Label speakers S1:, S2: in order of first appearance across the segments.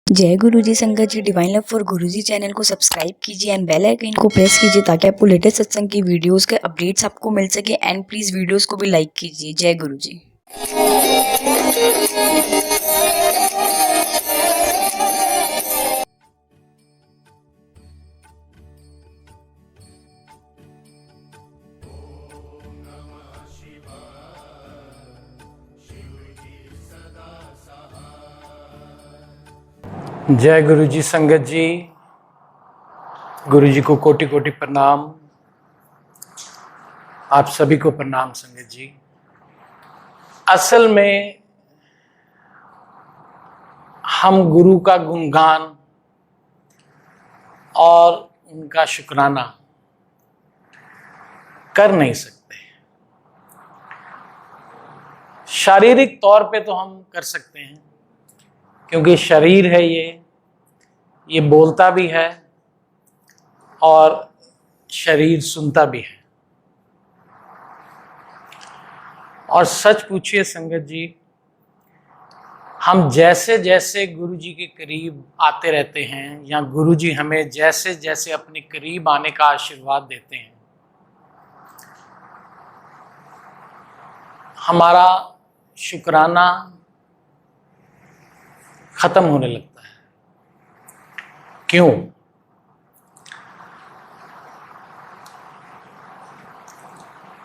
S1: जय गुरुजी संगत जी। Divine love for Guruji channel को सब्सक्राइब कीजिए एंड बेल आइकन को प्रेस कीजिए ताकि आपको लेटेस्ट सत्संग की वीडियोस के अपडेट्स आपको मिल सके। एंड प्लीज वीडियोस को भी लाइक कीजिए। जय गुरुजी।
S2: जय गुरु जी संगत जी। गुरु जी को कोटि कोटि प्रणाम। आप सभी को प्रणाम संगत जी। असल में हम गुरु का गुणगान और उनका शुक्राना कर नहीं सकते। शारीरिक तौर पे तो हम कर सकते हैं क्योंकि शरीर है, ये बोलता भी है और शरीर सुनता भी है। और सच पूछिए संगत जी, हम जैसे जैसे गुरु जी के करीब आते रहते हैं या गुरु जी हमें जैसे जैसे अपने करीब आने का आशीर्वाद देते हैं, हमारा शुक्राना खत्म होने लगता है। क्यों?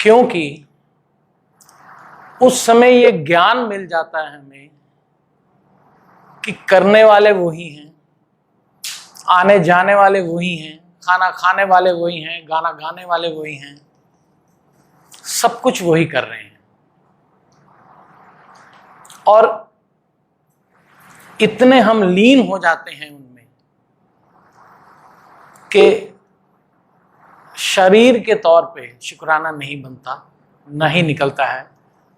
S2: क्योंकि उस समय ये ज्ञान मिल जाता है हमें कि करने वाले वही हैं, आने जाने वाले वही हैं, खाना खाने वाले वही हैं, गाना गाने वाले वही हैं, सब कुछ वही कर रहे हैं। और इतने हम लीन हो जाते हैं उनमें कि शरीर के तौर पे शुक्राना नहीं बनता, नहीं निकलता है।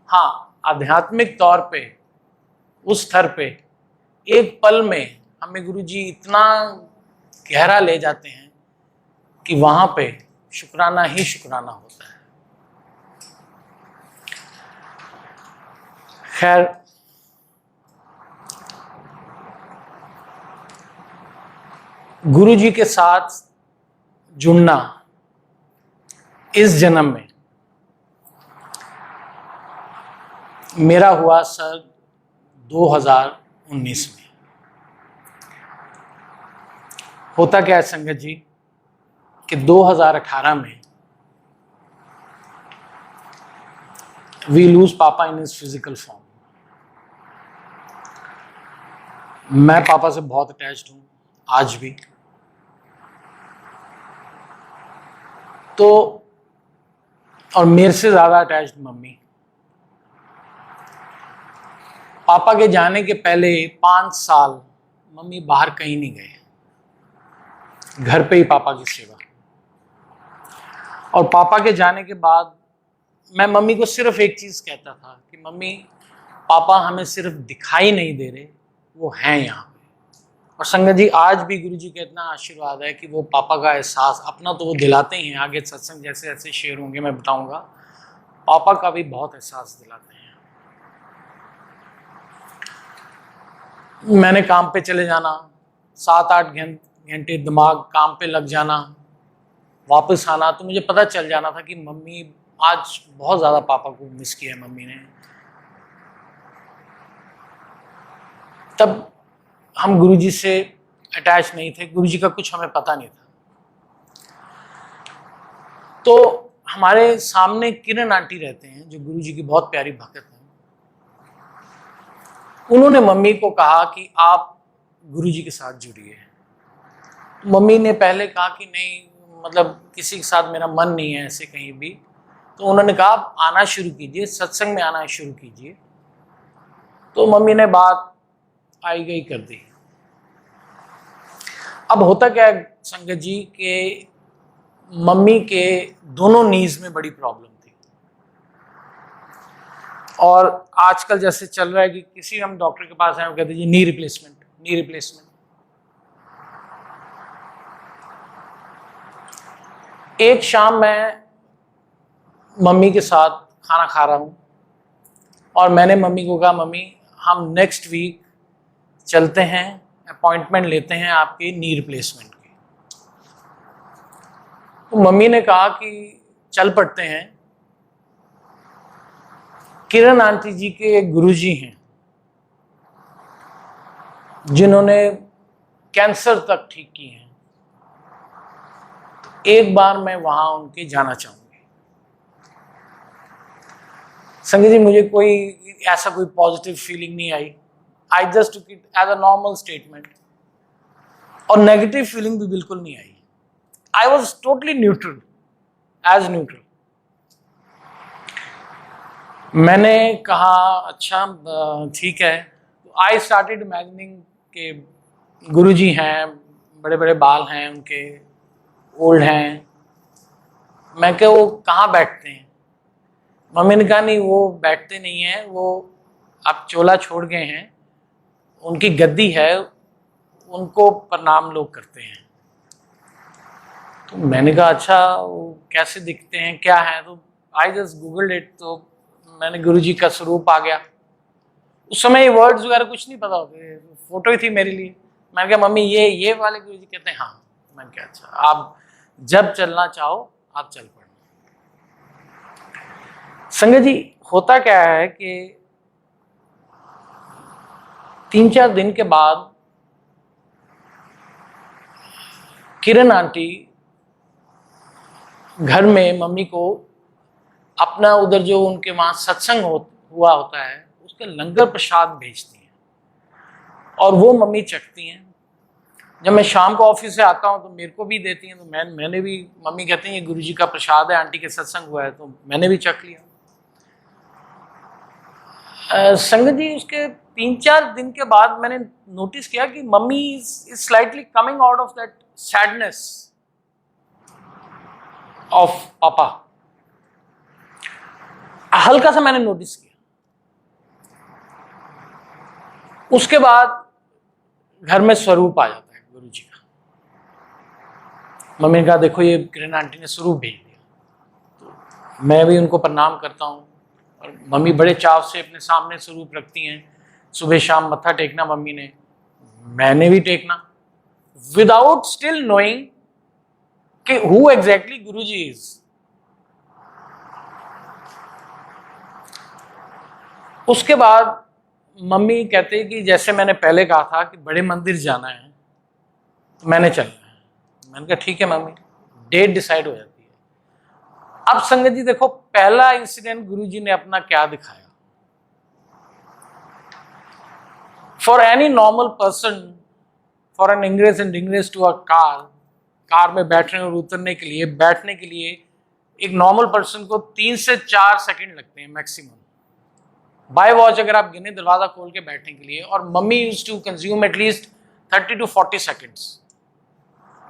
S2: हाँ, आध्यात्मिक तौर पे उस स्तर पे एक पल में हमें गुरुजी इतना गहरा ले जाते हैं कि वहां पे शुक्राना ही शुक्राना होता है। खैर, गुरु जी के साथ जुड़ना इस जन्म में मेरा हुआ सर 2019 में। होता क्या है संगत जी कि 2018 में वी लूज पापा इन हिज फिजिकल फॉर्म। मैं पापा से बहुत अटैच्ड हूं आज भी। तो और मेरे से ज्यादा अटैच्ड मम्मी। पापा के जाने के पहले 5 साल मम्मी बाहर कहीं नहीं गए, घर पे ही पापा की सेवा। और पापा के जाने के बाद मैं मम्मी को सिर्फ एक चीज कहता था कि मम्मी, पापा हमें सिर्फ दिखाई नहीं दे रहे, वो हैं यहाँ पे। और संगत जी, आज भी गुरु जी का इतना आशीर्वाद है कि वो पापा का एहसास अपना तो वो दिलाते ही हैं। आगे सत्संग जैसे जैसे शेयर होंगे मैं बताऊंगा, पापा का भी बहुत एहसास दिलाते हैं। मैंने काम पे चले जाना, 7-8 घंटे दिमाग काम पे लग जाना, वापस आना, तो मुझे पता चल जाना था कि मम्मी आज बहुत ज़्यादा पापा को मिस किया है मम्मी ने। तब हम गुरुजी से अटैच नहीं थे, गुरुजी का कुछ हमें पता नहीं था। तो हमारे सामने किरण आंटी रहते हैं जो गुरुजी की बहुत प्यारी भक्त हैं। उन्होंने मम्मी को कहा कि आप गुरुजी के साथ जुड़िए। मम्मी ने पहले कहा कि नहीं, मतलब किसी के साथ मेरा मन नहीं है ऐसे कहीं भी। तो उन्होंने कहा आप आना शुरू कीजिए, सत्संग में आना शुरू कीजिए। तो मम्मी ने बात आई गई कर दी। अब होता क्या है संगत जी के मम्मी के दोनों नीज में बड़ी प्रॉब्लम थी। और आजकल जैसे चल रहा है कि किसी हम डॉक्टर के पास आए, वो कहते जी नी रिप्लेसमेंट, नी रिप्लेसमेंट। एक शाम मैं मम्मी के साथ खाना खा रहा हूँ और मैंने मम्मी को कहा, मम्मी हम नेक्स्ट वीक चलते हैं अपॉइंटमेंट लेते हैं आपके नी रिप्लेसमेंट की। तो मम्मी ने कहा कि चल पड़ते हैं। किरण आंटी जी के गुरुजी हैं जिन्होंने कैंसर तक ठीक किए हैं। तो एक बार मैं वहां उनके जाना चाहूंगी। संजय जी, मुझे कोई पॉजिटिव फीलिंग नहीं आई। I just took it as a normal statement, और नेगेटिव फीलिंग भी बिल्कुल नहीं आई। I was totally neutral, as neutral. मैंने कहा अच्छा ठीक है। आई स्टार्टेड इमेजिनिंग के गुरुजी हैं, बड़े बड़े बाल हैं उनके, ओल्ड हैं। मैं क्या वो कहाँ बैठते हैं? मम्मी ने कहा नहीं, वो बैठते नहीं हैं, वो अब चोला छोड़ गए हैं, उनकी गद्दी है, उनको प्रणाम लोग करते हैं। तो मैंने कहा अच्छा वो कैसे दिखते हैं, क्या है? तो आई जस्ट गूगल्ड इट, तो मैंने गुरुजी का स्वरूप आ गया। उस समय वर्ड्स वगैरह कुछ नहीं पता होते, फोटो ही थी मेरे लिए। मैंने कहा मम्मी ये वाले गुरुजी? कहते हैं हाँ। मैंने कहा अच्छा, आप जब चलना चाहो आप चल पड़ो। संगत जी, होता क्या है कि 3-4 दिन के बाद किरण आंटी घर में मम्मी को अपना उधर जो उनके वहां सत्संग हुआ होता है उसके लंगर प्रसाद भेजती हैं, और वो मम्मी चखती हैं। जब मैं शाम को ऑफिस से आता हूँ तो मेरे को भी देती हैं, तो मैंने भी, मम्मी कहती हैं ये गुरुजी का प्रसाद है, आंटी के सत्संग हुआ है, तो मैंने भी चख लिया। संगत जी, उसके 3-4 दिन के बाद मैंने नोटिस किया कि mummy is slightly coming out of that sadness of पापा। हल्का सा मैंने नोटिस किया। उसके बाद घर में स्वरूप आ जाता है गुरुजी का। मम्मी ने कहा देखो ये किरण आंटी ने स्वरूप भेज दिया। तो मैं भी उनको प्रणाम करता हूँ, और मम्मी बड़े चाव से अपने सामने स्वरूप रखती हैं। सुबह शाम मत्था टेकना मम्मी ने, मैंने भी टेकना, विदाउट स्टिल नोइंग कि हु एग्जैक्टली गुरुजी इज। उसके बाद मम्मी कहते हैं कि जैसे मैंने पहले कहा था कि बड़े मंदिर जाना है, तो मैंने चलना है। मैंने कहा ठीक है मम्मी। डेट डिसाइड हो जाती है। अब संगत जी देखो, पहला इंसिडेंट गुरुजी ने अपना क्या दिखाया। For any normal person, for an ingress and ingress to a car में बैठने और उतरने के लिए, बैठने के लिए एक नॉर्मल पर्सन को 3 से 4 सेकंड लगते हैं मैक्सिमम। बाय वॉच अगर आप गिने दरवाजा खोल के बैठने के लिए, और mummy used to consume at least 30 to 40 seconds.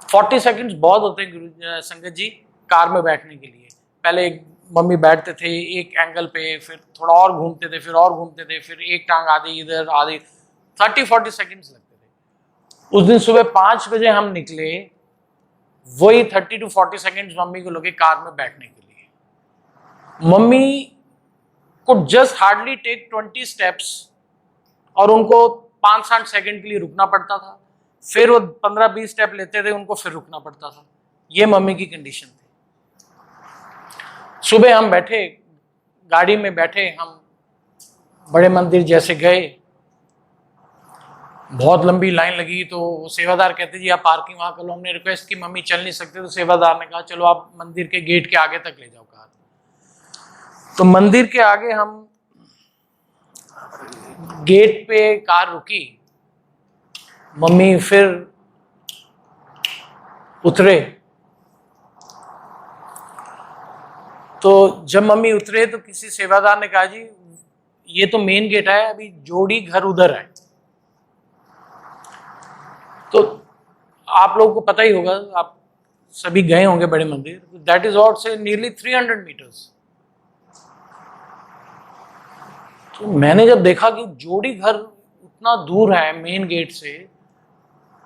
S2: 40 seconds बहुत होते हैं संगत जी कार में बैठने के लिए। पहले मम्मी बैठते थे एक एंगल पे, फिर थोड़ा और घूमते थे, फिर और घूमते थे, फिर एक टांग आधी इधर आधी, 30-40 सेकंड्स लगते थे। उस दिन सुबह 5 बजे हम निकले, वही 30 to 40 सेकंड्स मम्मी को लगे कार में बैठने के लिए। Mummy could just hardly take 20 steps, और उनको 5-7 सेकंड के लिए रुकना पड़ता था, फिर वो 15-20 स्टेप लेते थे, उनको फिर रुकना पड़ता था। ये मम्मी की कंडीशन थी। सुबह हम बैठे, गाड़ी में बैठे, हम बड़े मंदिर जैसे गए, बहुत लंबी लाइन लगी, तो सेवादार कहते जी आप पार्किंग वहां कर लो। हमने रिक्वेस्ट की मम्मी चल नहीं सकते, तो सेवादार ने कहा चलो आप मंदिर के गेट के आगे तक ले जाओ कार। तो मंदिर के आगे हम गेट पे कार रुकी, मम्मी फिर उतरे। तो जब मम्मी उतरे तो किसी सेवादार ने कहा जी ये तो मेन गेट है, अभी जोड़ी घर उधर है। तो आप लोगों को पता ही होगा, आप सभी गए होंगे बड़े मंदिर, दैट इज आउट से नियरली 300 मीटर्स। तो मैंने जब देखा कि जोड़ी घर उतना दूर है मेन गेट से,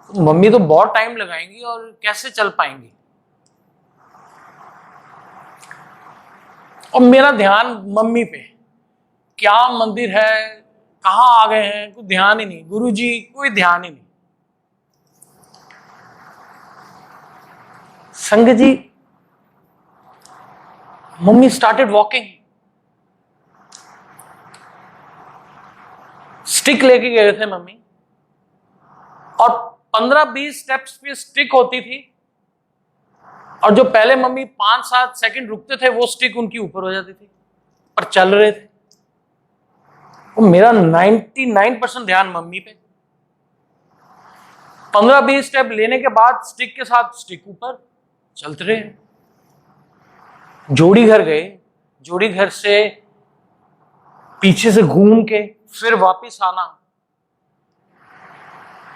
S2: तो मम्मी तो बहुत टाइम लगाएंगी और कैसे चल पाएंगी। और मेरा ध्यान मम्मी पे, क्या मंदिर है, कहाँ आ गए हैं, कोई ध्यान ही नहीं, गुरुजी कोई ध्यान ही नहीं। संगत जी, मम्मी स्टार्टेड वॉकिंग, स्टिक लेके गए थे मम्मी, और 15-20 स्टेप्स पे स्टिक होती थी, और जो पहले मम्मी 5-7 सेकंड रुकते थे वो स्टिक उनकी ऊपर हो जाती थी, पर चल रहे थे। तो मेरा 99% ध्यान मम्मी पे। 15-20 स्टेप लेने के बाद स्टिक के साथ स्टिक ऊपर चलते रहे। जोड़ी घर गए, जोड़ी घर से पीछे से घूम के फिर वापस आना।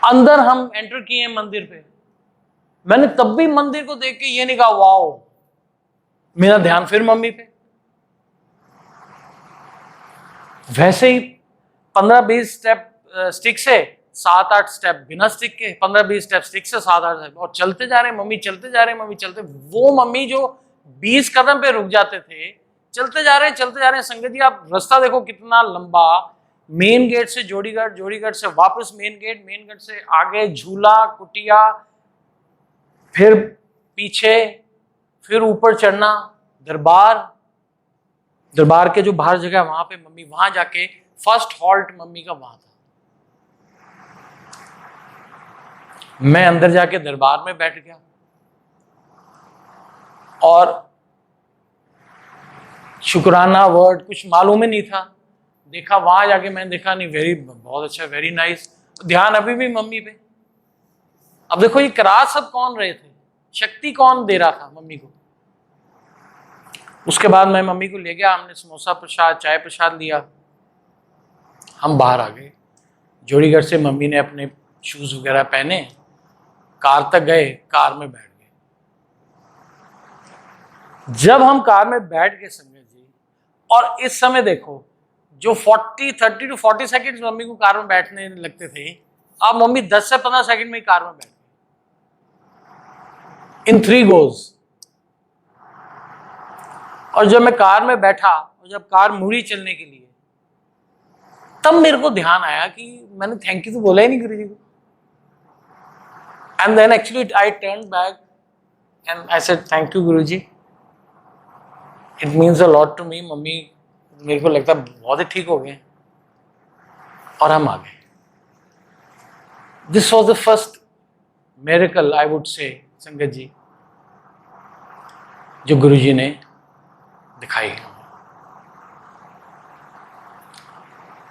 S2: अंदर हम एंटर किए मंदिर पे, मैंने तब भी मंदिर को देख के ये नहीं कहा वाओ, मेरा ध्यान फिर मम्मी पे। वैसे ही 15-20 स्टेप स्टिक से, 7-8 स्टेप बिना स्टिक के, 15-20 स्टेप स्टिक से, 7-8 स्टेप, और चलते जा रहे मम्मी, चलते जा रहे मम्मी, चलते। वो मम्मी जो 20 कदम पे रुक जाते थे, चलते जा रहे संगत जी, आप रास्ता देखो कितना लंबा। मेन गेट से जोड़ीगढ़, जोड़ीगढ़ से वापस मेन गेट, मेन गेट से आगे झूला, कुटिया, फिर पीछे, फिर ऊपर चढ़ना दरबार, दरबार के जो बाहर जगह है वहां पे मम्मी, वहां जाके फर्स्ट हॉल्ट मम्मी का वहां था। मैं अंदर जाके दरबार में बैठ गया और शुक्राना वर्ड कुछ मालूम ही नहीं था, देखा वहां जाके, मैंने देखा नहीं, बहुत अच्छा, वेरी नाइस। ध्यान अभी भी मम्मी पे। अब देखो ये करा सब कौन रहे थे, शक्ति कौन दे रहा था मम्मी को। उसके बाद मैं मम्मी को ले गया, हमने समोसा प्रसाद, चाय प्रसाद लिया, हम बाहर आ गए। जोड़ीगढ़ से मम्मी ने अपने शूज वगैरह पहने, कार तक गए, कार में बैठ गए। जब हम कार में बैठ गए संगत जी, और इस समय देखो, जो 30 to 40 सेकंड्स मम्मी को कार में बैठने लगते थे, अब मम्मी 10 से 15 सेकंड में कार में बैठ गई, इन 3 गोज। और जब मैं कार में बैठा और जब कार मुड़ी चलने के लिए, तब मेरे को ध्यान आया कि मैंने थैंक यू तो बोला ही नहीं गुरु जी को। And then actually I turn back and I said thank you Guru ji, it means a lot to me. Mummy मेरे को लगता है बहुत ही ठीक हो गए, और हम आ गए। This was the first miracle I would say संगत जी, जो गुरु जी ने दिखाई।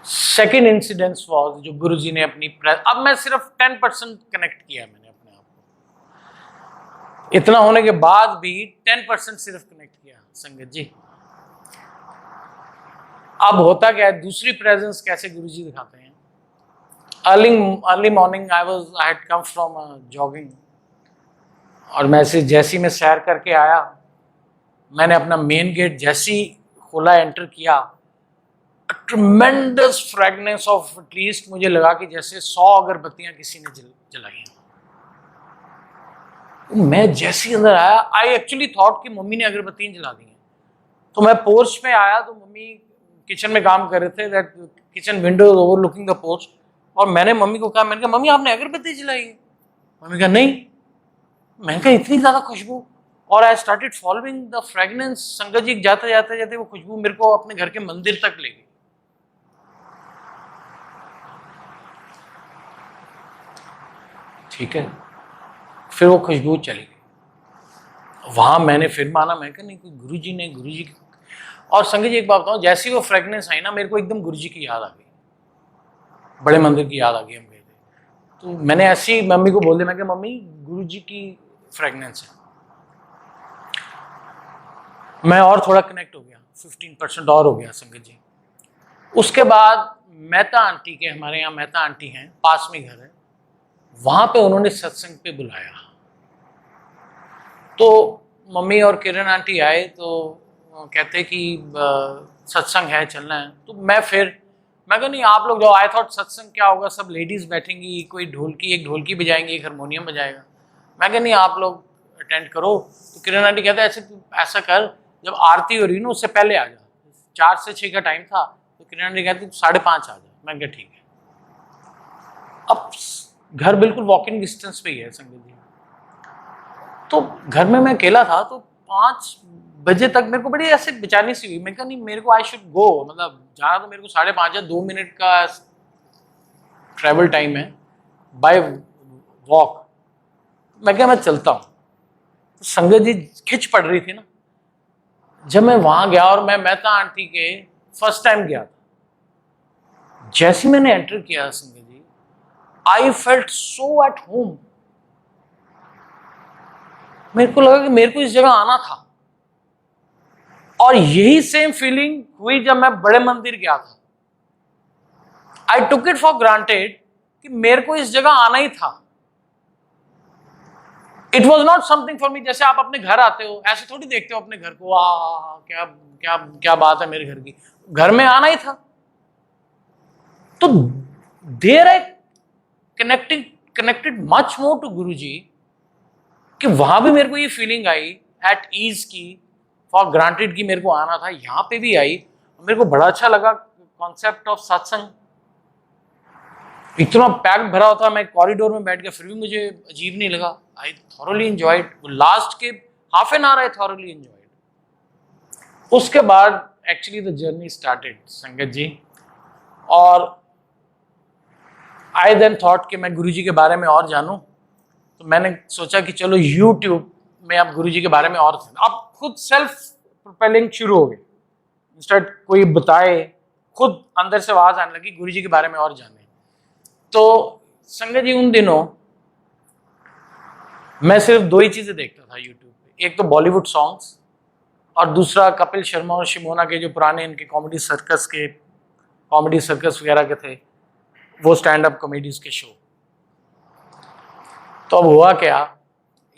S2: सेकेंड इंसिडेंस वॉज, जो गुरु जी ने अपनी अब मैं सिर्फ 10% कनेक्ट किया मैंने अपने आप को, इतना होने के बाद भी 10% सिर्फ कनेक्ट किया संगत जी। अब होता क्या है, दूसरी प्रेजेंस कैसे गुरु जी दिखाते हैं। Early morning I had come from jogging, और मैं जैसी मैं सैर करके आया, मैंने अपना मेन गेट जैसी खोला, एंटर किया, ट्रेमेंडस फ्रेगनेंस ऑफ, एटलीस्ट मुझे लगा कि जैसे 100 अगरबत्तियां किसी ने जलाई। मैं जैसे अंदर आया, आई एक्चुअली थॉट कि मम्मी ने अगरबत्तियां जला दी हैं। तो मैं पोर्च में आया, तो मम्मी किचन में काम कर रहे थे, that kitchen window overlooking the porch, और मैंने मम्मी को कहा, मैंने कहा मम्मी आपने अगरबत्ती जलाई है? मम्मी कहा नहीं। मैंने कहा इतनी ज्यादा खुशबू, और I started following the fragrance. संगत जी जाते जाते जाते वो खुशबू मेरे को अपने घर के मंदिर तक ले गई। ठीक है, फिर वो खुशबू चली गई। वहां मैंने फिर माना, मैं कहा नहीं, कोई गुरु जी ने, गुरु जी। और संगत जी एक बात बताऊं, जैसी वो फ्रेगनेंस आई ना, मेरे को एकदम गुरु जी की याद आ गई, बड़े मंदिर की याद आ गई। हम गए थे, तो मैंने ऐसी मम्मी को बोल दिया, मैं कहा मम्मी गुरु जी की फ्रेगनेंस है। मैं और थोड़ा कनेक्ट हो गया, 15% और हो गया संगत जी। उसके बाद मेहता आंटी के, हमारे यहाँ मेहता आंटी हैं, पास में घर है, वहां पे उन्होंने सत्संग पे बुलाया। तो मम्मी और किरण आंटी आए, तो कहते कि सत्संग है, चलना है। तो मैं कहा नहीं आप लोग जाओ। आई थॉट सत्संग क्या होगा, सब लेडीज बैठेंगी, कोई एक ढोलकी बजाएंगी, एक हारमोनियम बजाएगा। मैं कहा नहीं आप लोग अटेंड करो। तो किरण आंटी कहते ऐसा कर, जब आरती हो रही ना उससे पहले आ जा। 4 से 6 का टाइम था, तो किरण आंटी कहती 5:30 आ जा। मैं कहा ठीक है। अब घर बिल्कुल वॉकिंग डिस्टेंस पे ही है संगत जी। तो घर में मैं अकेला था, तो 5 बजे तक मेरे को बड़ी ऐसे बेचैनी सी हुई। मैं कहा नहीं, मेरे को आई शुड गो, मतलब जाना तो मेरे को 5:30 या 2 मिनट का ट्रैवल टाइम है बाय वॉक। मैं क्या, मैं चलता हूँ। तो संगत जी खिंच पड़ रही थी ना। जब मैं वहां गया, और मैं मेहता आंटी के फर्स्ट टाइम गया था, जैसे मैंने एंटर किया संगत जी, I felt so at home. मेरे को लगा कि मेरे को इस जगह आना था। और यही सेम फीलिंग हुई जब मैं बड़े मंदिर गया था। आई टुक इट फॉर ग्रांटेड कि मेरे को इस जगह आना ही था। It was not something for me. जैसे आप अपने घर आते हो, ऐसे थोड़ी देखते हो अपने घर को, क्या क्या क्या बात है मेरे घर की। घर में आना ही था। तो there I connected much more to Guru ji, कि वहां भी मेरे को ये फीलिंग आई एट ईज की, फॉर ग्रांटेड की मेरे को आना था, यहां पे भी आई। मेरे को बड़ा अच्छा लगा कॉन्सेप्ट ऑफ सत्संग। इतना पैक भरा होता, मैं कॉरिडोर में बैठ गया, फिर भी मुझे अजीब नहीं लगा। I thoroughly enjoyed. लास्ट के half an hour I thoroughly enjoyed. उसके बाद एक्चुअली द जर्नी स्टार्टेड संगत जी। और आई देन थॉट कि मैं गुरुजी के बारे में और जानूं। तो मैंने सोचा कि चलो यूट्यूब में अब गुरुजी के बारे में और, अब खुद सेल्फ प्रोपेलिंग शुरू हो गई। इंस्टेड कोई बताए, खुद अंदर से आवाज आने लगी गुरुजी के बारे में और जाने। तो संगत जी, उन दिनों मैं सिर्फ 2 ही चीजें देखता था यूट्यूब पे। एक तो बॉलीवुड सॉन्ग्स, और दूसरा कपिल शर्मा और शिमोना के जो पुराने इनके कॉमेडी सर्कस वगैरह के थे, वो स्टैंड अप कॉमेडीज के शो। तो अब हुआ क्या,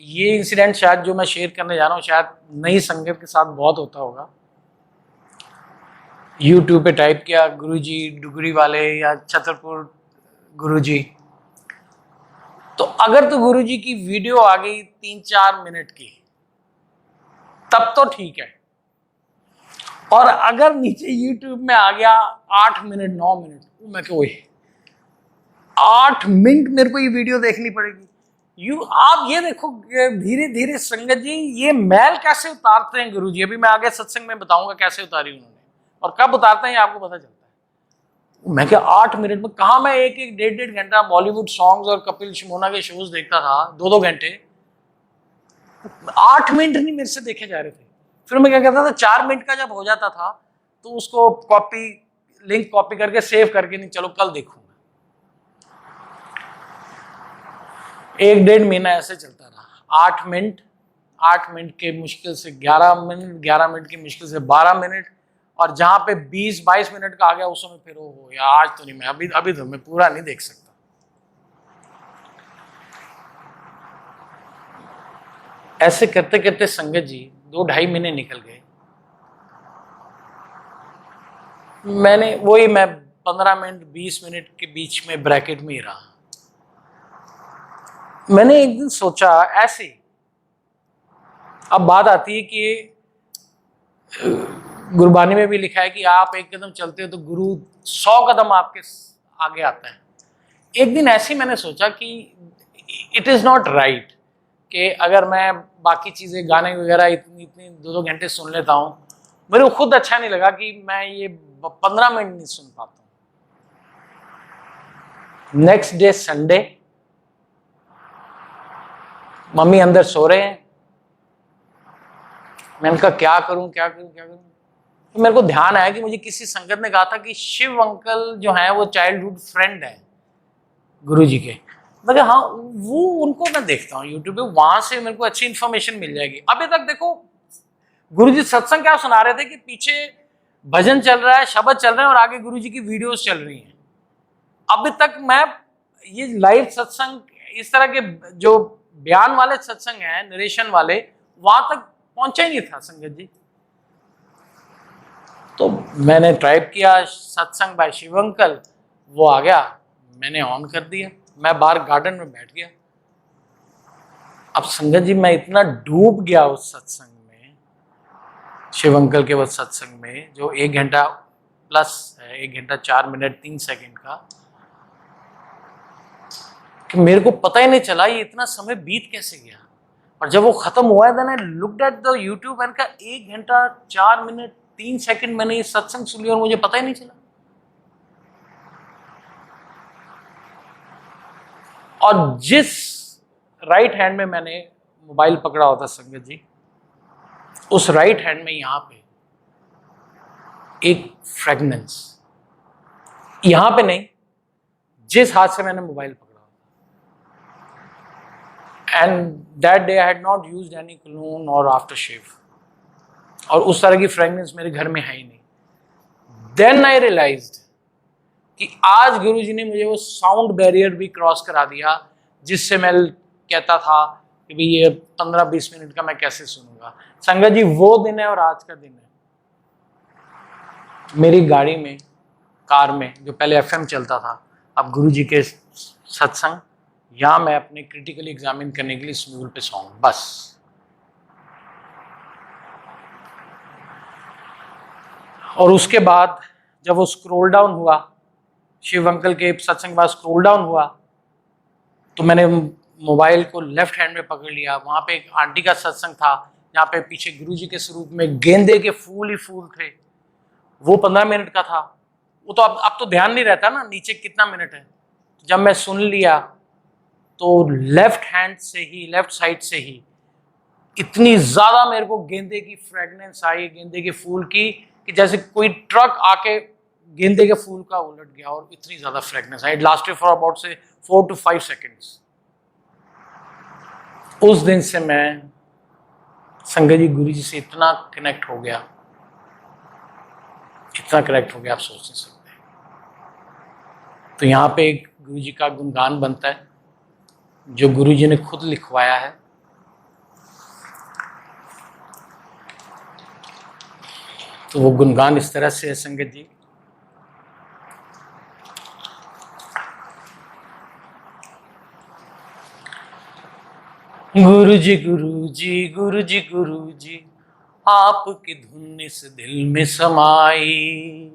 S2: ये इंसिडेंट शायद जो मैं शेयर करने जा रहा हूँ, शायद नई संगत के साथ बहुत होता होगा। यूट्यूब पे टाइप किया गुरुजी डुगरी वाले या छतरपुर गुरुजी, तो अगर तो गुरुजी की वीडियो आ गई 3-4 मिनट की, तब तो ठीक है। और अगर नीचे यूट्यूब में आ गया 8 मिनट 9 मिनट, तो मैं क्या, 8 मिनट मेरे को ये वीडियो देखनी पड़ेगी। आप ये देखो धीरे धीरे संगत जी, ये मैल कैसे उतारते हैं गुरुजी। अभी मैं आगे सत्संग में बताऊंगा कैसे उतारी उन्होंने, और कब उतारते हैं आपको पता चलता है। मैं क्या 8 मिनट में कहा, मैं 1-1 1.5 घंटा बॉलीवुड सॉन्ग्स और कपिल शिमोना के शोज देखता था, 2-2 घंटे। 8 मिनट नहीं मेरे से देखे जा रहे थे। फिर मैं क्या करता था, 4 मिनट का जब हो जाता था तो उसको लिंक कॉपी करके सेव करके, नहीं चलो कल देखूंगा। 1-1.5 महीना ऐसे चलता रहा। 8 मिनट के मुश्किल से 11 मिनट, 11 मिनट की मुश्किल से 12 मिनट, और जहां पे 20-22 मिनट का आ गया, उस समय फिर हो या आज तो नहीं, मैं अभी तो मैं पूरा नहीं देख सकता। ऐसे करते करते संगत जी 2-2.5 महीने निकल गए। मैं 15 मिनट 20 मिनट के बीच में ब्रैकेट में ही रहा। मैंने एक दिन सोचा ऐसे, अब बात आती है कि गुरबानी में भी लिखा है कि आप 1 कदम चलते हो तो गुरु 100 कदम आपके आगे आता है। एक दिन ऐसे ही मैंने सोचा कि इट इज नॉट राइट कि अगर मैं बाकी चीजें गाने वगैरह इतनी 2-2 घंटे सुन लेता हूँ, मेरे को खुद अच्छा नहीं लगा कि मैं ये 15 मिनट नहीं सुन पाता हूँ। नेक्स्ट डे संडे, मम्मी अंदर सो रहे हैं। मैंने कहा क्या करूं। तो मेरे को ध्यान आया कि मुझे किसी संगत ने कहा था कि शिव अंकल जो है वो चाइल्डहुड फ्रेंड है गुरुजी के। मैं कहा हाँ, वो उनको मैं देखता हूँ यूट्यूब पे, वहां से मेरे को अच्छी इन्फॉर्मेशन मिल जाएगी। अभी तक देखो गुरुजी सत्संग क्या सुना रहे थे कि पीछे भजन चल रहा है, शब्द चल रहे हैं, और आगे गुरुजी की वीडियोस चल रही हैं। अभी तक मैं ये लाइव सत्संग, इस तरह के जो बयान वाले सत्संग हैं, नरेशन वाले, वहां तक पहुंचा ही नहीं था संगत जी। तो मैंने टाइप किया सत्संग बाय शिव अंकल, वो आ गया, मैंने ऑन कर दिया। मैं बाहर गार्डन में बैठ गया। अब संगत जी मैं इतना डूब गया उस सत्संग में, शिव अंकल के वो सत्संग में, जो 1 घंटा प्लस है, 1 घंटा 4 मिनट 3 सेकंड का, कि मेरे को पता ही नहीं चला ये इतना समय बीत कैसे गया। और जब वो खत्म हुआ then I looked at the YouTube and का 1 घंटा 4 मिनट 3 सेकंड मैंने ये सत्संग सुन लिया और मुझे पता ही नहीं चला। और जिस राइट हैंड में मैंने मोबाइल पकड़ा होता संगत जी, उस राइट हैंड में यहां पे एक फ्रेगनेंस, यहां पे नहीं, जिस हाथ से मैंने मोबाइल पकड़ा, and that day I had not used any cologne और आफ्टर शेव, और उस तरह की फ्रेगनेंस मेरे घर में है ही नहीं। देन आई रियलाइज्ड कि आज गुरुजी ने मुझे वो साउंड बैरियर भी क्रॉस करा दिया जिससे मैं कहता था कि भाई ये 15-20 मिनट का मैं कैसे सुनूंगा। संगत जी, वो दिन है और आज का दिन है। मेरी गाड़ी में, कार में, जो पहले एफएम चलता था, अब गुरुजी के सत्संग, या मैं अपने क्रिटिकली एग्जामिन करने के लिए स्मूल पे सॉन्ग, बस। और उसके बाद जब वो स्क्रॉल डाउन हुआ, शिव अंकल के सत्संग बाद स्क्रॉल डाउन हुआ, तो मैंने मोबाइल को लेफ्ट हैंड में पकड़ लिया। वहां पे एक आंटी का सत्संग था जहाँ पे पीछे गुरुजी के स्वरूप में गेंदे के फूल ही फूल थे। वो 15 मिनट का था। वो तो अब तो ध्यान नहीं रहता ना नीचे कितना मिनट है। जब मैं सुन लिया तो लेफ्ट हैंड से ही, लेफ्ट साइड से ही इतनी ज्यादा मेरे को गेंदे की फ्रेगनेंस आई, गेंदे के फूल की, कि जैसे कोई ट्रक आके गेंदे के फूल का उलट गया, और इतनी ज्यादा fragrance I. It lasted for about से 4 to 5 सेकेंड्स। उस दिन से मैं संगत जी गुरु जी से इतना कनेक्ट हो गया, इतना कनेक्ट हो गया, आप सोच नहीं सकते। तो यहाँ पे एक गुरु जी का गुणगान बनता है जो गुरु जी ने खुद लिखवाया है। तो वो गुणगान इस तरह से है संगत जी। गुरु जी गुरु जी गुरु जी गुरु जी, आपकी धुन इस दिल में समाई।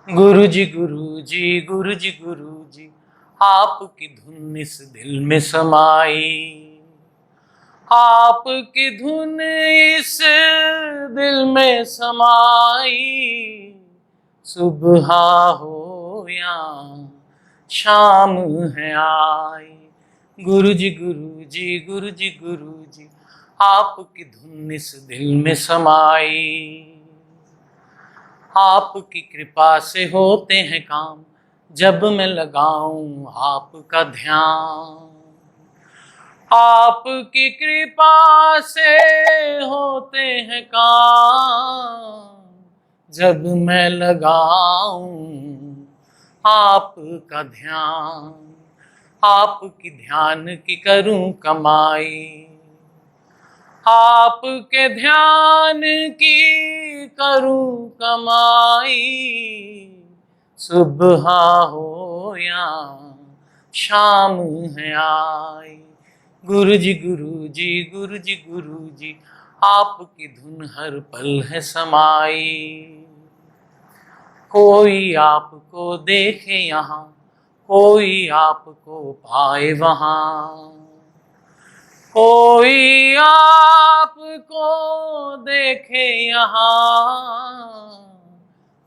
S2: गुरु जी गुरु जी गुरु जी गुरु जी, आपकी धुन इस दिल में समाई। आपकी धुन इस दिल में समाई, सुबह हो या शाम है आई। गुरु जी गुरु जी गुरु जी गुरु जी, आपकी धुन इस दिल में समाई। आपकी कृपा से होते हैं काम, जब मैं लगाऊं आपका ध्यान। आपकी कृपा से होते हैं काम, जब मैं लगाऊं आपका ध्यान। आपकी ध्यान की करूं कमाई, आपके ध्यान की करूं कमाई। सुबह हो या शाम है आई। गुरु जी गुरु जी गुरु जी गुरु जी, आपकी धुन हर पल है समाई। कोई आपको देखे यहाँ, कोई आपको पाए वहाँ। कोई आपको देखे यहाँ,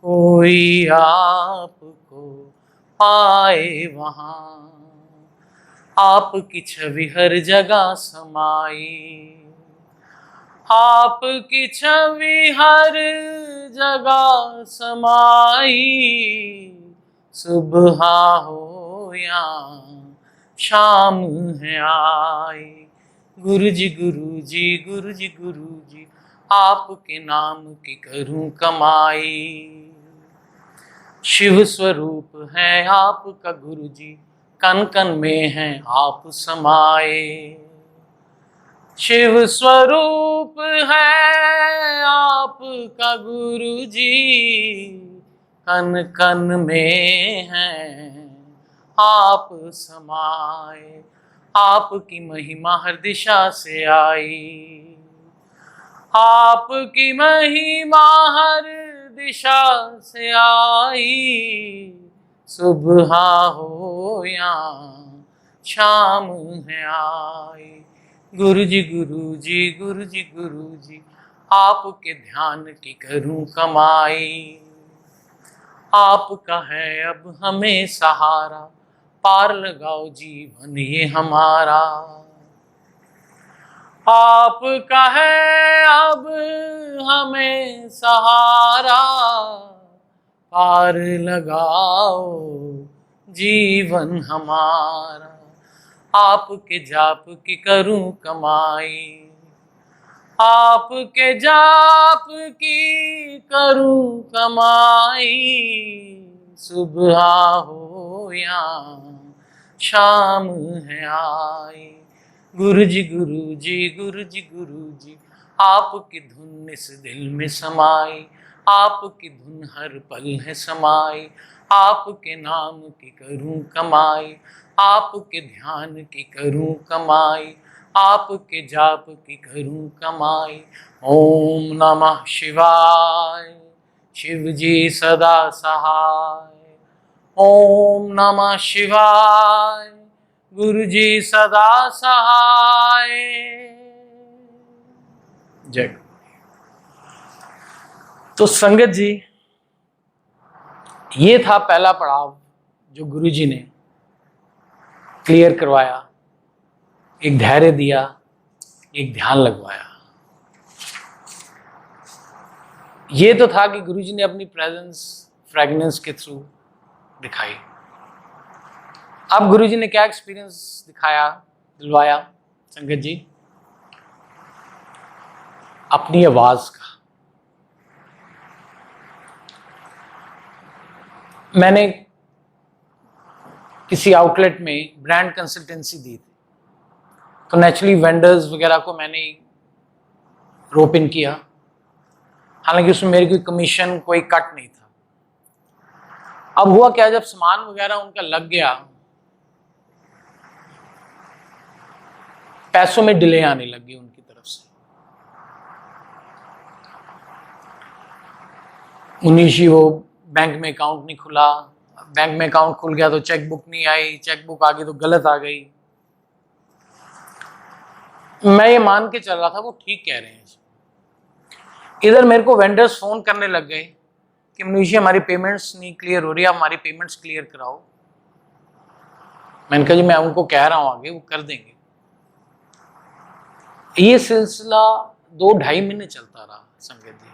S2: कोई आपको पाए वहाँ। आपकी छवि हर जगह समाई, आपकी छवि हर जगह समाई। सुबह हो या शाम है आई। गुरु जी गुरु जी गुरु जी गुरु जी, आपके नाम की करूं कमाई। शिव स्वरूप है आपका गुरु जी, कन कन में है आप समाए। शिव स्वरूप है आपका गुरु जी, कन कन में है आप समाए। आपकी महिमा हर दिशा से आई, आपकी महिमा हर दिशा से आई। सुबह हो या शाम है आई। गुरु जी गुरु जी गुरु जी गुरु जी, आपके ध्यान की करूं कमाई। आपका है अब हमें सहारा, पार लगाओ जीवन ये हमारा। आपका है अब हमें सहारा, पार लगाओ जीवन हमारा। आपके जाप की करूं कमाई, आपके जाप की करूं कमाई। सुबह हो या शाम है आई, गुरु जी गुरु जी गुरु जी गुरु जी, आपकी धुन इस दिल में समाई। आपकी धुन हर पल है समाई, आपके नाम की करूं कमाई। आपके ध्यान की करूं कमाई, आपके जाप की करूं कमाई। ओम नमः शिवाय, शिव जी सदा सहाय। ओम नमः शिवाय, गुरु जी सदा सहाय। जय। तो संगत जी, ये था पहला पड़ाव जो गुरु जी ने क्लियर करवाया, एक धैर्य दिया, एक ध्यान लगवाया। ये तो था कि गुरुजी ने अपनी प्रेजेंस फ्रेगनेंस के थ्रू दिखाई। अब गुरुजी ने क्या एक्सपीरियंस दिखाया, दिलवाया संगत जी? अपनी आवाज का। मैंने किसी आउटलेट में ब्रांड कंसल्टेंसी दी थी, तो नेचुरली वेंडर्स वगैरह को मैंने रोप इन किया। हालांकि उसमें मेरी कोई कमीशन, कोई कट नहीं था। अब हुआ क्या, जब सामान वगैरह उनका लग गया, पैसों में डिले आने लगी उनकी तरफ से। मुनीशी वो बैंक में अकाउंट नहीं खुला, बैंक में अकाउंट खुल गया तो चेकबुक नहीं आई, चेकबुक आ गई तो गलत आ गई। मैं ये मान के चल रहा था वो ठीक कह रहे हैं। इधर मेरे को वेंडर्स फोन करने लग गए कि मुनीशी हमारी पेमेंट्स नहीं क्लियर हो रही, आप हमारी पेमेंट्स क्लियर कराओ। मैंने कहा जी मैं उनको कह रहा हूं, आगे वो कर देंगे। ये सिलसिला 2-2.5 महीने चलता रहा संगत जी।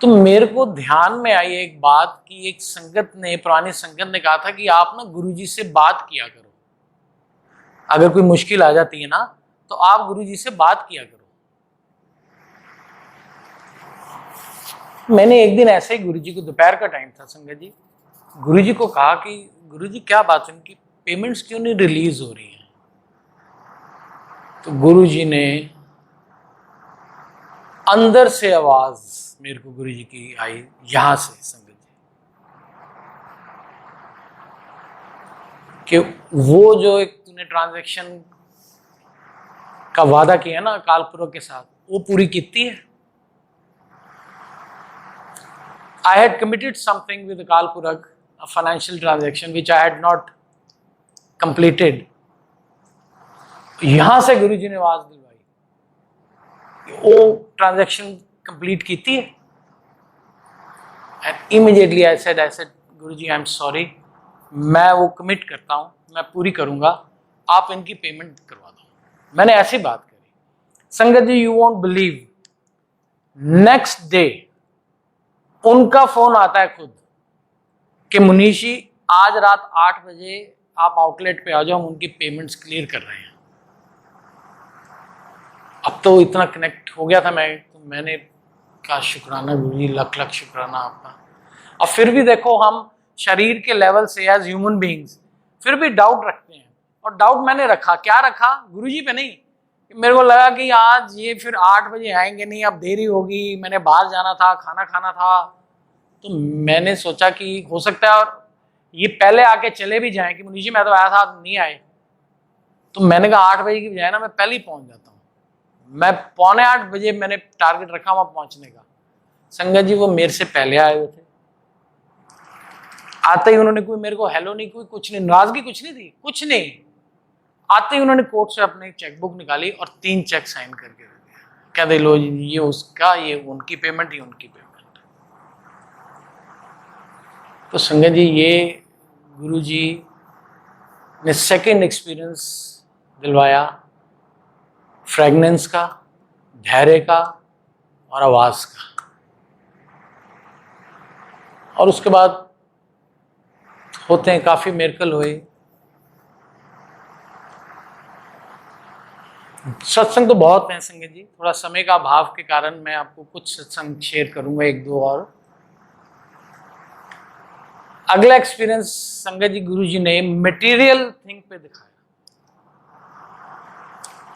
S2: तो मेरे को ध्यान में आई एक बात कि एक संगत ने, पुरानी संगत ने कहा था कि आप ना गुरुजी से बात किया करो, अगर कोई मुश्किल आ जाती है ना तो आप गुरुजी से बात किया करो। मैंने एक दिन ऐसे ही गुरुजी को, दोपहर का टाइम था संगत जी, गुरुजी को कहा कि गुरुजी क्या बात है, उनकी पेमेंट्स क्यों नहीं रिलीज हो रही हैं? तो गुरुजी ने अंदर से आवाज मेरे को गुरुजी की आई, यहां से संगत जी, कि वो जो एक तूने ट्रांजैक्शन का वादा किया ना कालपुरख के साथ, वो पूरी कीती है। I had committed something with Kalpurag, a financial transaction which I had not completed. यहां से गुरुजी ने आवाज दिलवाई, वो ट्रांजैक्शन कंप्लीट की थी। And immediately I said Guruji I am sorry, मैं वो कमिट करता हूं, मैं पूरी करूंगा, आप इनकी पेमेंट करवा दो। मैंने ऐसी बात करी संगत जी, you won't believe, next day उनका फोन आता है खुद कि मुनीशी आज रात 8 बजे आप आउटलेट पे आ जाओ, हम उनकी पेमेंट्स क्लियर कर रहे हैं। अब तो इतना कनेक्ट हो गया था मैं, तो मैंने कहा शुक्राना गुरुजी, लख लख शुक्राना आपका। और फिर भी देखो, हम शरीर के लेवल से एज ह्यूमन बीइंग्स फिर भी डाउट रखते हैं, और डाउट मैंने रखा, क्या रखा? गुरुजी पे नहीं। मेरे को लगा कि आज ये फिर 8 बजे आएंगे नहीं, अब देरी होगी, मैंने बाहर जाना था, खाना खाना था। तो मैंने सोचा कि हो सकता है और ये पहले आके चले भी जाएं कि मुनीशी मैं तो आया था, नहीं आए। तो मैंने कहा 8 बजे की बजाय ना मैं पहले ही पहुंच जाता हूँ। मैं 7:45 बजे मैंने टारगेट रखा वहां पहुंचने का। संगत जी वो मेरे से पहले आए हुए थे। आते ही उन्होंने कोई मेरे को हेलो नहीं, कोई कुछ नहीं, नाराजगी कुछ नहीं थी, कुछ नहीं। आते ही उन्होंने कोर्ट से अपनी चेकबुक निकाली और 3 चेक साइन करके दे दिया। कहते लो जी, ये उसका, ये उनकी पेमेंट, ये उनकी पेमेंट। तो संगत जी, ये गुरु जी ने सेकेंड एक्सपीरियंस दिलवाया फ्रेगनेंस का, धैर्य का और आवाज का। और उसके बाद होते हैं, काफी मिरेकल हुए। सत्संग तो बहुत हैं संगत जी, थोड़ा समय का अभाव के कारण मैं आपको कुछ सत्संग शेयर करूंगा, 1-2 और। अगला एक्सपीरियंस संगत जी गुरु जी ने मटेरियल थिंग पे दिखाया।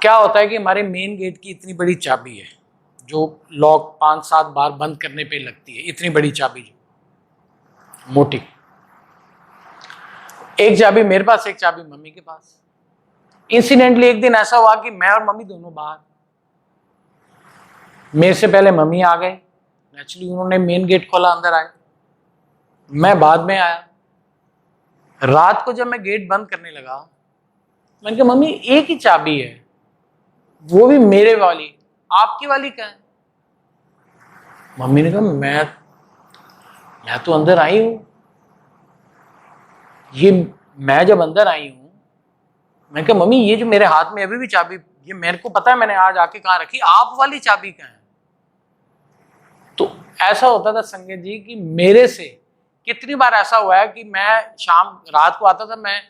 S2: क्या होता है कि हमारे मेन गेट की इतनी बड़ी चाबी है जो लॉक 5-7 बार बंद करने पे लगती है, इतनी बड़ी चाबी जो मोटी। एक चाबी मेरे पास, एक चाबी मम्मी के पास। इंसिडेंटली एक दिन ऐसा हुआ कि मैं और मम्मी दोनों बाहर, मेरे से पहले मम्मी आ गए, नेचुरली उन्होंने मेन गेट खोला, अंदर आए, मैं बाद में आया। रात को जब मैं गेट बंद करने लगा, मैंने कहा मम्मी एक ही चाबी है, वो भी मेरे वाली, आपकी वाली क्या है? मम्मी ने कहा मैं तो अंदर आई हूं, ये मैं जब अंदर आई हूं, मैंने कहा मम्मी ये जो मेरे हाथ में अभी भी चाबी, ये मेरे को पता है मैंने आज आके कहाँ रखी, आप वाली चाबी क्या है? तो ऐसा होता था संगत जी कि मेरे से कितनी बार ऐसा हुआ है कि मैं शाम रात को आता था, मैं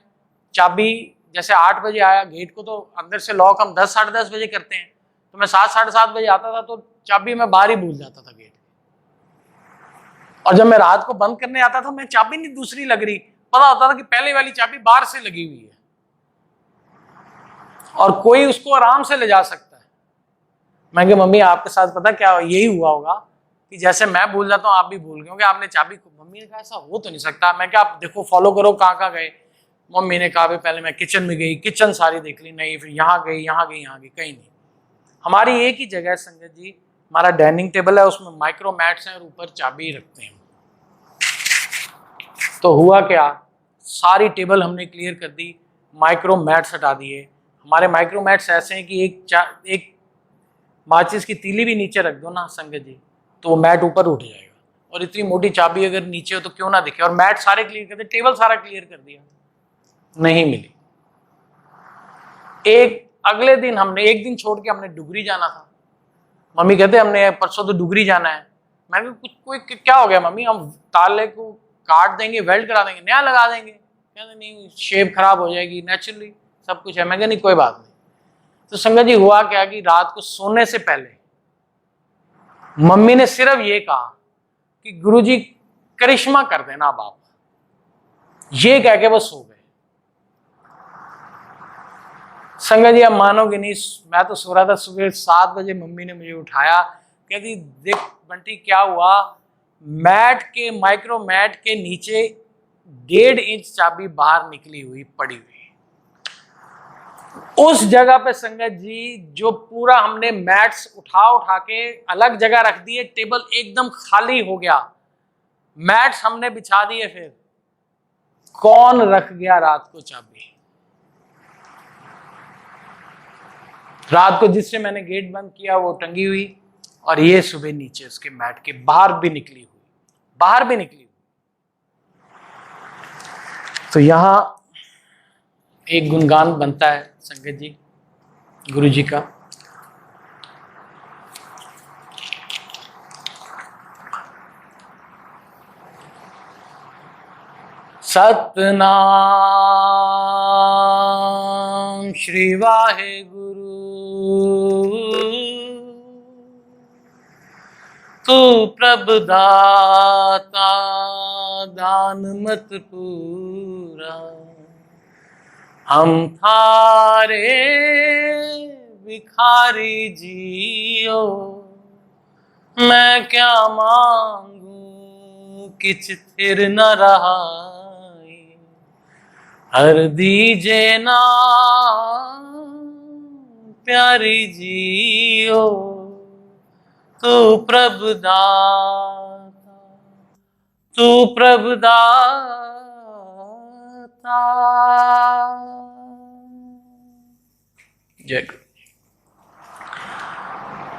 S2: चाबी जैसे 8 बजे आया गेट को, तो अंदर से लॉक हम 10 साढ़े 10 बजे करते हैं, तो मैं 7 साढ़े 7 बजे आता था, तो चाबी मैं बाहर ही भूल जाता था गेट। और जब मैं रात को बंद करने आता था, मैं चाबी नहीं दूसरी लग रही, पता होता था कि पहले वाली चाबी बाहर से लगी हुई है और कोई उसको आराम से ले जा सकता है। मैं कहा मम्मी आपके साथ पता क्या यही हुआ होगा कि जैसे मैं भूल जाता हूँ आप भी भूल गए होंगे, आपने चाबी को। मम्मी ने कहा ऐसा हो तो नहीं सकता। मैं क्या, आप देखो फॉलो करो कहाँ कहाँ गए। मम्मी ने कहा पहले मैं किचन में गई, किचन सारी देख ली, नहीं, फिर यहाँ गई, यहाँ गई, यहाँ गई, कहीं नहीं। हमारी एक ही जगह है संगत जी, हमारा डाइनिंग टेबल है, उसमें माइक्रो मैट्स हैं और ऊपर चाबी रखते हैं। तो हुआ क्या, सारी टेबल हमने क्लियर कर दी, माइक्रो मैट्स हटा दिए। हमारे माइक्रो मैट्स ऐसे हैं कि एक माचिस की तीली भी नीचे रख दो ना संगत जी, तो वो मैट ऊपर उठ जाएगा। और इतनी मोटी चाबी अगर नीचे हो तो क्यों ना दिखे। और मैट सारे क्लियर कर दिए, टेबल सारा क्लियर कर दिया, नहीं मिली। एक अगले दिन हमने, एक दिन छोड़ के हमने डुगरी जाना था। मम्मी कहते हमने परसों तो डुगरी जाना है। मैंने कुछ कोई क्या हो गया मम्मी, हम ताले को काट देंगे, वेल्ड करा देंगे, नया लगा देंगे। कहते नहीं शेप खराब हो जाएगी, नेचुरली सब कुछ है। मैं कहा नहीं कोई बात नहीं। तो संगत जी हुआ क्या कि रात को सोने से पहले मम्मी ने सिर्फ ये कहा कि गुरुजी करिश्मा कर देना बाप, ये कह के वो सो गए। संगत जी आप मानोगे नहीं, मैं तो सो रहा था, सुबह 7 बजे मम्मी ने मुझे उठाया, कहती देख बंटी क्या हुआ, मैट के, माइक्रो मैट के नीचे 1.5 इंच चाबी बाहर निकली हुई पड़ी हुई। उस जगह पे संगत जी जो पूरा हमने मैट्स उठा के अलग जगह रख दिए, टेबल एकदम खाली हो गया, मैट्स हमने बिछा दिए, फिर कौन रख गया रात को चाबी? रात को जिससे मैंने गेट बंद किया वो टंगी हुई, और ये सुबह नीचे उसके मैट के बाहर भी निकली हुई, बाहर भी निकली हुई। तो यहां एक गुणगान बनता है संगत जी गुरु जी का, सतनाम श्री वाहेगुरु, तू प्रभु दाता दान मत पूरा, हम थारे भिखारी जियो, मैं क्या मांगू किछ थिर न रहा, हर दीजे ना प्यारी जियो, तू प्रभु दाता, तू प्रभु दाता। जय गुरु।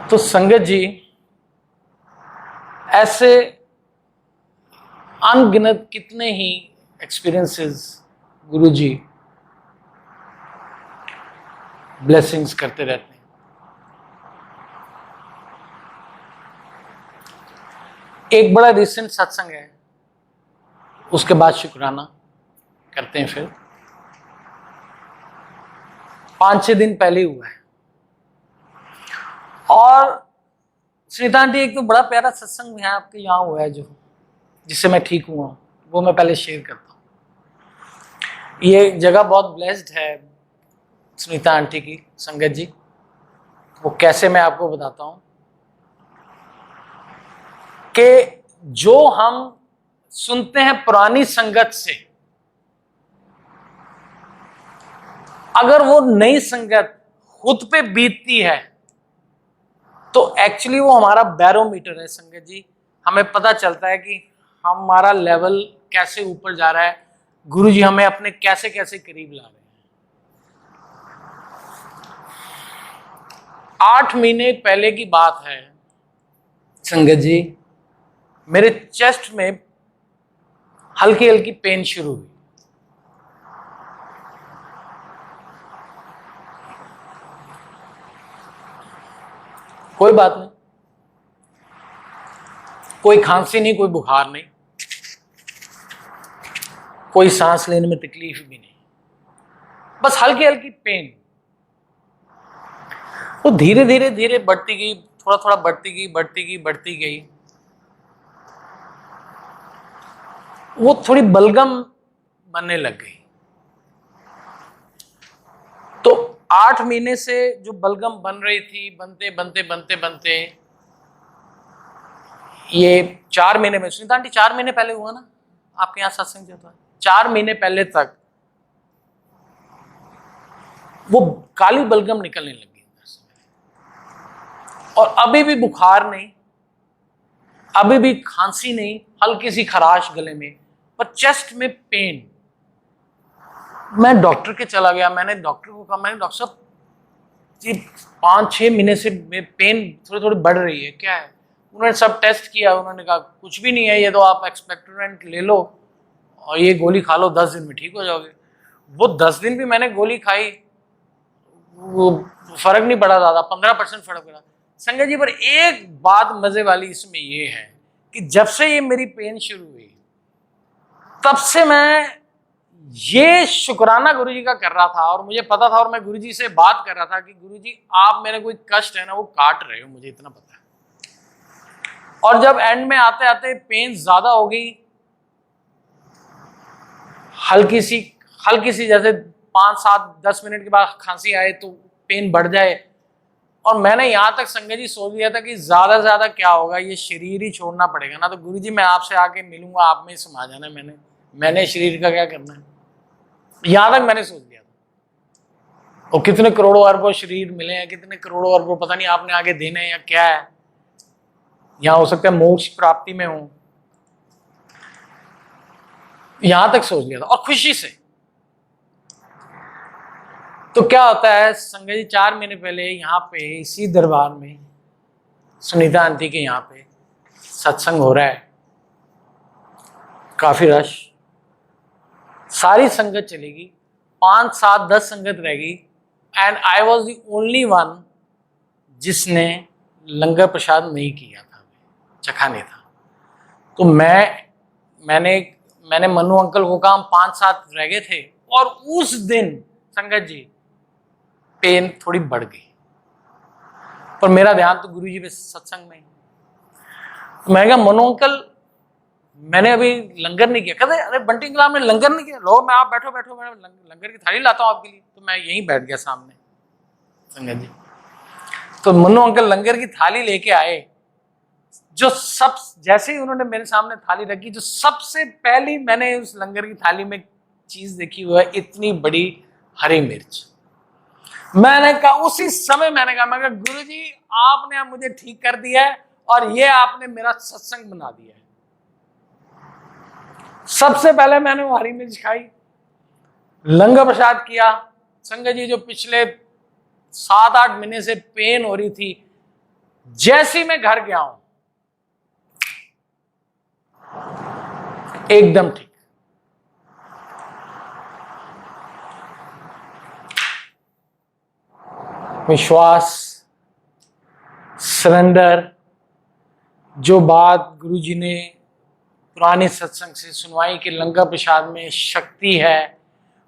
S2: तो संगत जी, ऐसे अनगिनत कितने ही एक्सपीरियंसेस गुरु जी ब्लेसिंग्स करते रहते हैं। एक बड़ा रिसेंट सत्संग है, उसके बाद शुक्राना करते हैं। फिर 5-6 दिन पहले हुआ है। और सुनीता आंटी, एक तो बड़ा प्यारा सत्संग है आपके यहाँ हुआ है, जो जिससे मैं ठीक हुआ, वो मैं पहले शेयर करता हूँ। ये जगह बहुत ब्लेस्ड है सुनीता आंटी की, संगत जी। वो कैसे, मैं आपको बताता हूँ कि जो हम सुनते हैं पुरानी संगत से, अगर वो नई संगत खुद पे बीतती है तो एक्चुअली वो हमारा बैरोमीटर है संगत जी। हमें पता चलता है कि हमारा लेवल कैसे ऊपर जा रहा है, गुरु जी हमें अपने कैसे कैसे करीब ला रहे हैं। 8 महीने पहले की बात है संगत जी, मेरे चेस्ट में हल्की हल्की पेन शुरू हुई। कोई बात नहीं, कोई खांसी नहीं, कोई बुखार नहीं, कोई सांस लेने में तकलीफ भी नहीं, बस हल्की हल्की पेन। वो धीरे धीरे धीरे बढ़ती गई, थोड़ा थोड़ा बढ़ती गई, बढ़ती गई, बढ़ती गई। वो थोड़ी बलगम बनने लग गई। तो 8 महीने से जो बलगम बन रही थी, बनते बनते बनते बनते ये 4 महीने में, सुनीता आंटी 4 महीने पहले हुआ ना आपके यहाँ सत्संग जो था, 4 महीने पहले तक वो काली बलगम निकलने लगी। और अभी भी बुखार नहीं, अभी भी खांसी नहीं, हल्की सी खराश गले में, पर चेस्ट में पेन। मैं डॉक्टर के चला गया, मैंने डॉक्टर को कहा, मैंने डॉक्टर साहब जी 5-6 महीने से पेन थोड़ी थोड़ी बढ़ रही है, क्या है? उन्होंने सब टेस्ट किया, उन्होंने कहा कुछ भी नहीं है, ये तो आप एक्सपेक्टोरेंट ले लो और ये गोली खा लो, 10 दिन में ठीक हो जाओगे। वो 10 दिन भी मैंने गोली खाई, वो फर्क नहीं पड़ा ज़्यादा, 15% फर्क पड़ा संगत जी। पर एक बात मजे वाली इसमें ये है कि जब से ये मेरी पेन शुरू हुई, तब से मैं ये शुक्राना गुरुजी का कर रहा था। और मुझे पता था, और मैं गुरुजी से बात कर रहा था कि गुरुजी आप मेरे कोई कष्ट है ना वो काट रहे हो, मुझे इतना पता है। और जब एंड में आते आते पेन ज्यादा हो गई, हल्की सी जैसे 5-7-10 मिनट के बाद खांसी आए तो पेन बढ़ जाए। और मैंने यहाँ तक संगत जी सोच लिया था कि ज्यादा से ज्यादा क्या होगा, ये शरीर ही छोड़ना पड़ेगा ना, तो गुरुजी मैं आपसे आके मिलूंगा, आप में समा जाना, मैंने शरीर का क्या करना है, यहां तक मैंने सोच लिया था। और कितने करोड़ों अरबों शरीर मिले हैं, कितने करोड़ों अरबों पता नहीं आपने आगे देने हैं या क्या है, यहां हो सकता है मोक्ष प्राप्ति में हो, यहां तक सोच लिया था। और खुशी से तो क्या होता है संगत जी, 4 महीने पहले यहाँ पे इसी दरबार में सुनीता आंटी के यहाँ पे सत्संग हो रहा है, काफी रश, सारी संगत चलेगी, 5-7-10 संगत रहेगी, and I was the only one जिसने लंगर प्रसाद नहीं किया था, चखा नहीं था। तो मैंने मनु अंकल को कहा, हम 5-7 रह गए थे, और उस दिन संगत जी पेन थोड़ी बढ़ गई, पर मेरा ध्यान तो गुरुजी पे सत्संग में। तो मैं कहा, मनु अंकल मैंने अभी लंगर नहीं किया। कहते अरे बंटी अंकल आपने लंगर नहीं किया, लो मैं आप बैठो, मैं लंगर की थाली लाता हूँ आपके लिए। तो मैं यहीं बैठ गया सामने संगत जी। तो मनु अंकल लंगर की थाली लेके आए, जो सब जैसे ही उन्होंने मेरे सामने थाली रखी, जो सबसे पहली मैंने उस लंगर की थाली में चीज देखी हुआ है, इतनी बड़ी हरी मिर्च। मैंने कहा, उसी समय मैंने कहा गुरुजी आपने अब मुझे ठीक कर दिया है, और ये आपने मेरा सत्संग बना दिया है। सबसे पहले मैंने वो हरी मिर्च खाई, लंगर प्रसाद किया। संगत जी जो पिछले 7-8 महीने से पेन हो रही थी। जैसे ही मैं घर गया हूं एकदम ठीक। विश्वास, सरेंडर, जो बात गुरुजी ने पुराने सत्संग से सुनवाई कि लंका प्रसाद में शक्ति है,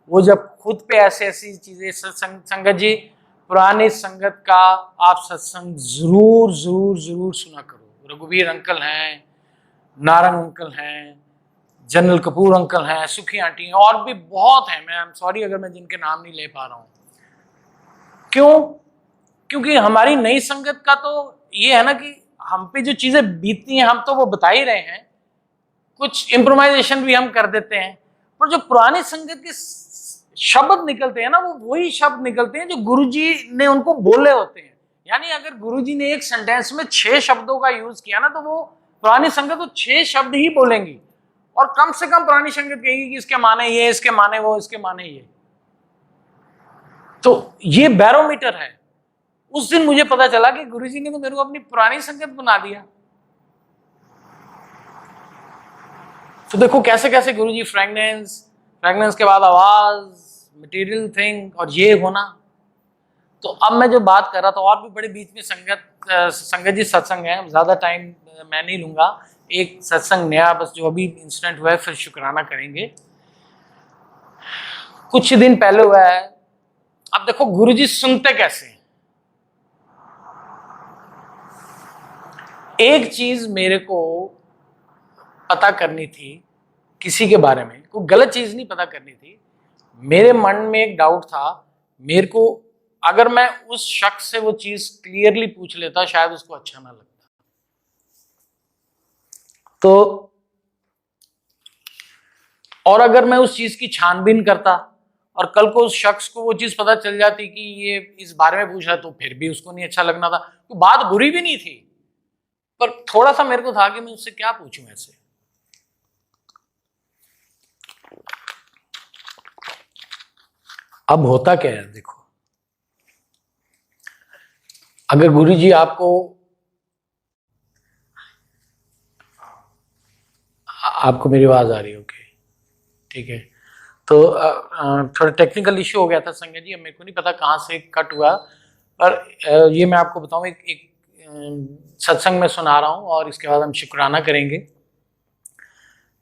S2: वो जब खुद पे ऐसे ऐसी चीजें संगत जी, पुराने संगत का आप सत्संग जरूर जरूर जरूर सुना करो। रघुवीर अंकल हैं, नारंग अंकल हैं, जनरल कपूर अंकल हैं, सुखी आंटी हैं, और भी बहुत हैं। मैं सॉरी अगर मैं जिनके नाम नहीं ले पा रहा हूं। क्यों? क्योंकि हमारी नई संगत का तो ये है ना कि हम पे जो चीजें बीतती हैं हम तो वो बता ही रहे हैं, कुछ इम्प्रोवाइजेशन भी हम कर देते हैं, पर जो पुरानी संगत के शब्द निकलते हैं ना, वो वही शब्द निकलते हैं जो गुरुजी ने उनको बोले होते हैं। यानी अगर गुरुजी ने एक सेंटेंस में 6 शब्दों का यूज किया ना, तो वो पुरानी संगत तो 6 शब्द ही बोलेंगी, और कम से कम पुरानी संगत कहेगी कि इसके माने ये, इसके माने वो, इसके माने ये। तो ये बैरोमीटर है। उस दिन मुझे पता चला कि गुरुजी ने तो मेरे को अपनी पुरानी संगत बना दिया। तो देखो कैसे कैसे गुरुजी फ्रेगनेंस के बाद आवाज, मटेरियल थिंग, और ये होना। तो अब मैं जो बात कर रहा था, और भी बड़े बीच में संगत जी सत्संग है, ज्यादा टाइम मैं नहीं लूंगा। एक सत्संग नया बस जो अभी इंसिडेंट हुआ है, फिर शुक्राना करेंगे। कुछ दिन पहले हुआ है। अब देखो गुरुजी सुनते कैसे हैं। एक चीज मेरे को पता करनी थी किसी के बारे में, कोई गलत चीज नहीं पता करनी थी। मेरे मन में एक डाउट था, मेरे को अगर मैं उस शख्स से वो चीज क्लियरली पूछ लेता शायद उसको अच्छा ना लगता। तो और अगर मैं उस चीज की छानबीन करता और कल को उस शख्स को वो चीज पता चल जाती कि ये इस बारे में पूछ रहा, तो फिर भी उसको नहीं अच्छा लगना था। तो बात बुरी भी नहीं थी, पर थोड़ा सा मेरे को था कि मैं उससे क्या पूछूं ऐसे। अब होता क्या है, देखो, अगर गुरुजी आपको मेरी आवाज आ रही है? ओके, ठीक है। तो थोड़ा टेक्निकल इश्यू हो गया था संगत जी, मेरे को नहीं पता कहाँ से कट हुआ, पर ये मैं आपको बताऊं, एक सत्संग में सुना रहा हूं और इसके बाद हम शुक्राना करेंगे।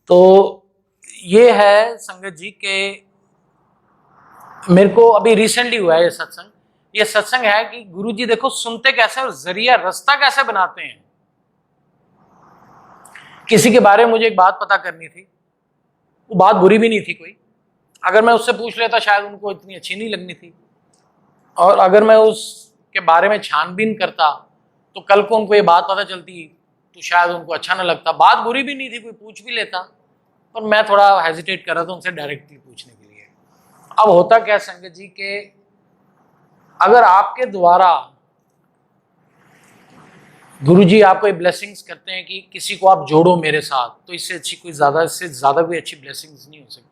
S2: तो ये है संगत जी के, मेरे को अभी रिसेंटली हुआ है ये सत्संग। ये सत्संग है कि गुरुजी देखो सुनते कैसे और जरिया रास्ता कैसे बनाते हैं। किसी के बारे में मुझे एक बात पता करनी थी, वो बात बुरी भी नहीं थी कोई, अगर मैं उससे पूछ लेता शायद उनको इतनी अच्छी नहीं लगनी थी, और अगर मैं उसके बारे में छानबीन करता तो कल को उनको ये बात पता चलती तो शायद उनको अच्छा ना लगता। बात बुरी भी नहीं थी, कोई पूछ भी लेता, पर मैं थोड़ा हेजिटेट कर रहा था उनसे डायरेक्टली पूछने के लिए। अब होता क्या संगत जी के, अगर आपके द्वारा गुरुजी आपको ये ब्लेसिंग्स करते हैं कि किसी को आप जोड़ो मेरे साथ, तो इससे अच्छी कोई इससे ज्यादा कोई अच्छी ब्लेसिंग्स नहीं हो सकती।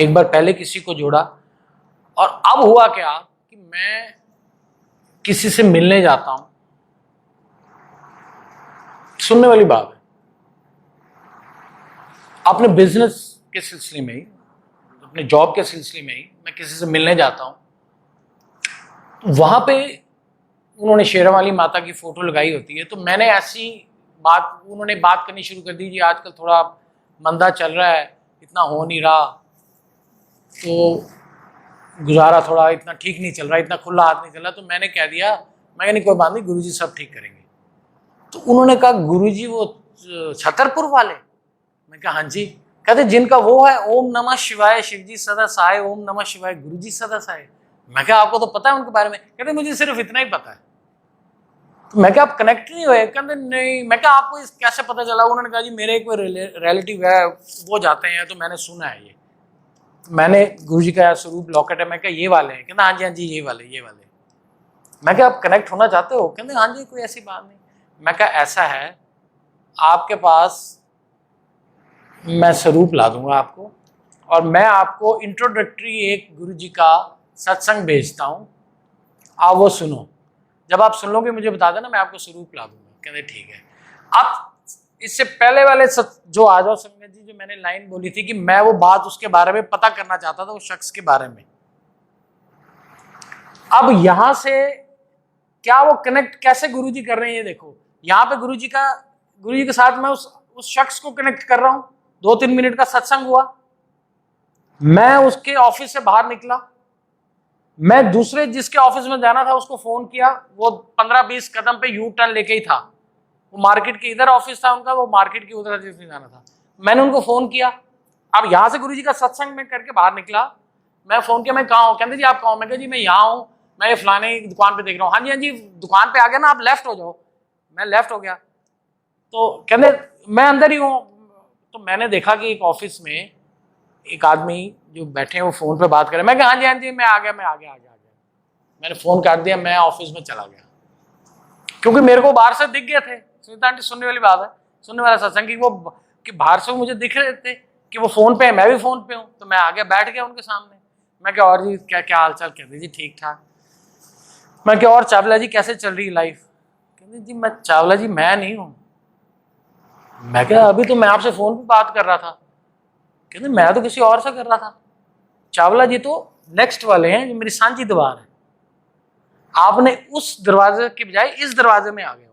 S2: एक बार पहले किसी को जोड़ा, और अब हुआ क्या कि मैं किसी से मिलने जाता हूं, सुनने वाली बात है, अपने बिजनेस के सिलसिले में ही, अपने जॉब के सिलसिले में ही मैं किसी से मिलने जाता हूं, तो वहां पे उन्होंने शेरावाली माता की फोटो लगाई होती है। तो मैंने ऐसी बात, उन्होंने बात करनी शुरू कर दी, जी आजकल थोड़ा मंदा चल रहा है, इतना हो नहीं रहा, तो गुजारा थोड़ा इतना ठीक नहीं चल रहा, इतना खुला हाथ नहीं चल रहा। तो मैंने कह दिया, मैं नहीं, कोई बात नहीं, गुरुजी सब ठीक करेंगे। तो उन्होंने कहा, गुरुजी वो छतरपुर वाले? मैं कहा हाँ जी। कहते जिनका वो है ओम नमः शिवाय शिवजी सदा सहाय, ओम नमः शिवाय गुरुजी सदा सहाय। मैं क्या आपको तो पता है उनके बारे में? कहते मुझे सिर्फ इतना ही पता है। तो मैं क्या आप कनेक्ट नहीं हुए? कहते नहीं। मैं क्या आपको कैसे पता चला? उन्होंने कहा जी मेरे एक रिलेटिव है, वो जाते हैं, तो मैंने सुना है ये। मैंने गुरुजी का स्वरूप लॉकेट है, मैं क्या ये वाले हैं? कहते हाँ जी ये वाले। मैं क्या आप कनेक्ट होना चाहते हो? कहते हाँ जी, कोई ऐसी बात नहीं। मैं क्या ऐसा है, आपके पास मैं स्वरूप ला दूंगा आपको, और मैं आपको इंट्रोडक्टरी एक गुरुजी का सत्संग भेजता हूं, आप वो सुनो, जब आप सुन लोगे मुझे बता देना, मैं आपको स्वरूप ला दूंगा। कहते ठीक है। अब इससे पहले वाले जो आ जाओ संगत जी, जो मैंने लाइन बोली थी कि मैं वो बात उसके बारे में पता करना चाहता था, उस शख्स के बारे में। अब यहां से क्या वो कनेक्ट कैसे गुरुजी कर रहे हैं, ये देखो। यहाँ पे गुरुजी के साथ मैं उस शख्स को कनेक्ट कर रहा हूं। 2-3 मिनट का सत्संग हुआ, मैं उसके ऑफिस से बाहर निकला, मैं दूसरे जिसके ऑफिस में जाना था उसको फोन किया, वो 15-20 कदम पे यू टर्न लेके ही था। वो मार्केट के इधर ऑफिस था उनका, वो मार्केट के उधर जिसमें जाना था। मैंने उनको फोन किया। अब यहां से गुरुजी का सत्संग में करके बाहर निकला, मैं फोन किया, मैं कहाँ हूँ? कहते जी आप कहाँ हो? मैं कहा जी मैं यहाँ हूँ, मैं ये फलाने की दुकान पे देख रहा हूँ। हाँ जी हाँ जी, दुकान पे आ गया ना, आप लेफ्ट हो जाओ। मैं लेफ्ट हो गया, तो कहते मैं अंदर ही हूँ। तो मैंने देखा कि एक ऑफिस में एक आदमी जो बैठे हैं वो फोन पे बात करे। मैं कहा हाँ जी मैं आ गया, मैं आ गया। मैंने फोन काट दिया, मैं ऑफिस में चला गया, क्योंकि मेरे को बाहर से दिख गए थे। सुनीता आंटी सुनने वाली बात है, सुनने वाला सत्संग की, वो कि बाहर से मुझे दिख रहे थे कि वो फोन पे है, मैं भी फोन पे हूँ। तो मैं आ गया, बैठ गया उनके सामने। मैं क्या और जी क्या क्या हाल चाल? कहते जी ठीक ठाक। मैं क्या और चावला जी कैसे चल रही लाइफ? कहते जी मैं चावला जी मैं नहीं हूँ। मैं क्या अभी तो मैं आपसे फोन पे बात कर रहा था। कहते मैं तो किसी और से कर रहा था। चावला जी तो नेक्स्ट वाले हैं, जो मेरी सांझी दीवार है, आपने उस दरवाजे के बजाय इस दरवाजे में आ गए हो।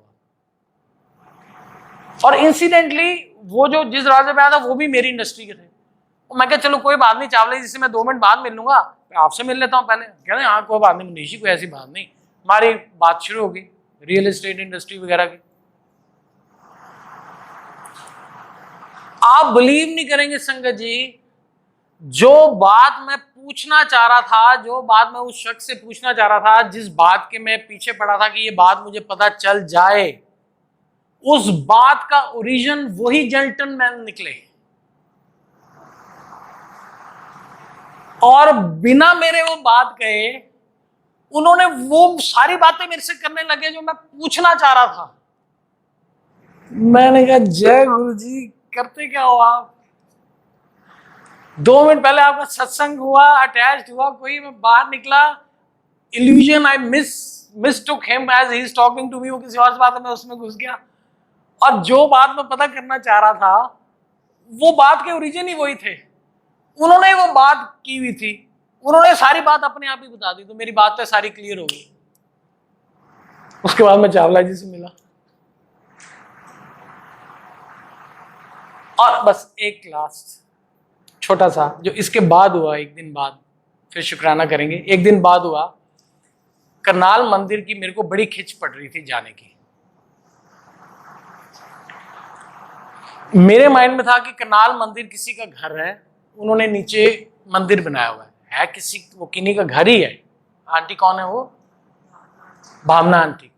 S2: और इंसिडेंटली वो जो जिस दरवाजे में आया था वो भी मेरी इंडस्ट्री के थे। तो मैं क्या चलो कोई बात नहीं, चावला जी से मैं 2 मिनट बाद मिल लूंगा, आपसे मिल लेता हूँ पहले। कह रहे हाँ कोई बात नहीं मनीषी, कोई ऐसी बात नहीं। हमारी बात शुरू होगी रियल एस्टेट इंडस्ट्री वगैरह की। आप बिलीव नहीं करेंगे संगत जी, जो बात मैं पूछना चाह रहा था, जो बात मैं उस शख्स से पूछना चाह रहा था, जिस बात के मैं पीछे पड़ा था कि ये बात मुझे पता चल जाए, उस बात का ओरिजिन वही जेंटलमैन निकले। और बिना मेरे वो बात कहे उन्होंने वो सारी बातें मेरे से करने लगे जो मैं पूछना चाह रहा था। मैंने कहा जय गुरु जी, करते क्या हो आप? 2 मिनट पहले आपका सत्संग हुआ, अटैच्ड हुआ कोई, मैं बाहर निकला, illusion I mistook him as he is talking to me, वो किसी और से बात में उसमें घुस गया। और जो बात मैं पता करना चाह रहा था, वो बात के ओरिजिन ही वही थे। उन्होंने वो बात की हुई थी, उन्होंने सारी बात अपने आप ही बता दी, तो मेरी बात तो सारी क्लियर हो गई। उसके बाद मैं चावला जी से मिला, और बस एक लास्ट छोटा सा जो इसके बाद हुआ, एक दिन बाद, फिर शुक्राना करेंगे। एक दिन बाद हुआ, करनाल मंदिर की मेरे को बड़ी खिंच पड़ रही थी जाने की। मेरे माइंड में था कि करनाल मंदिर किसी का घर है, उन्होंने नीचे मंदिर बनाया हुआ है किसी, वो किन्हीं का घर ही है। आंटी कौन है वो? भावना आंटी।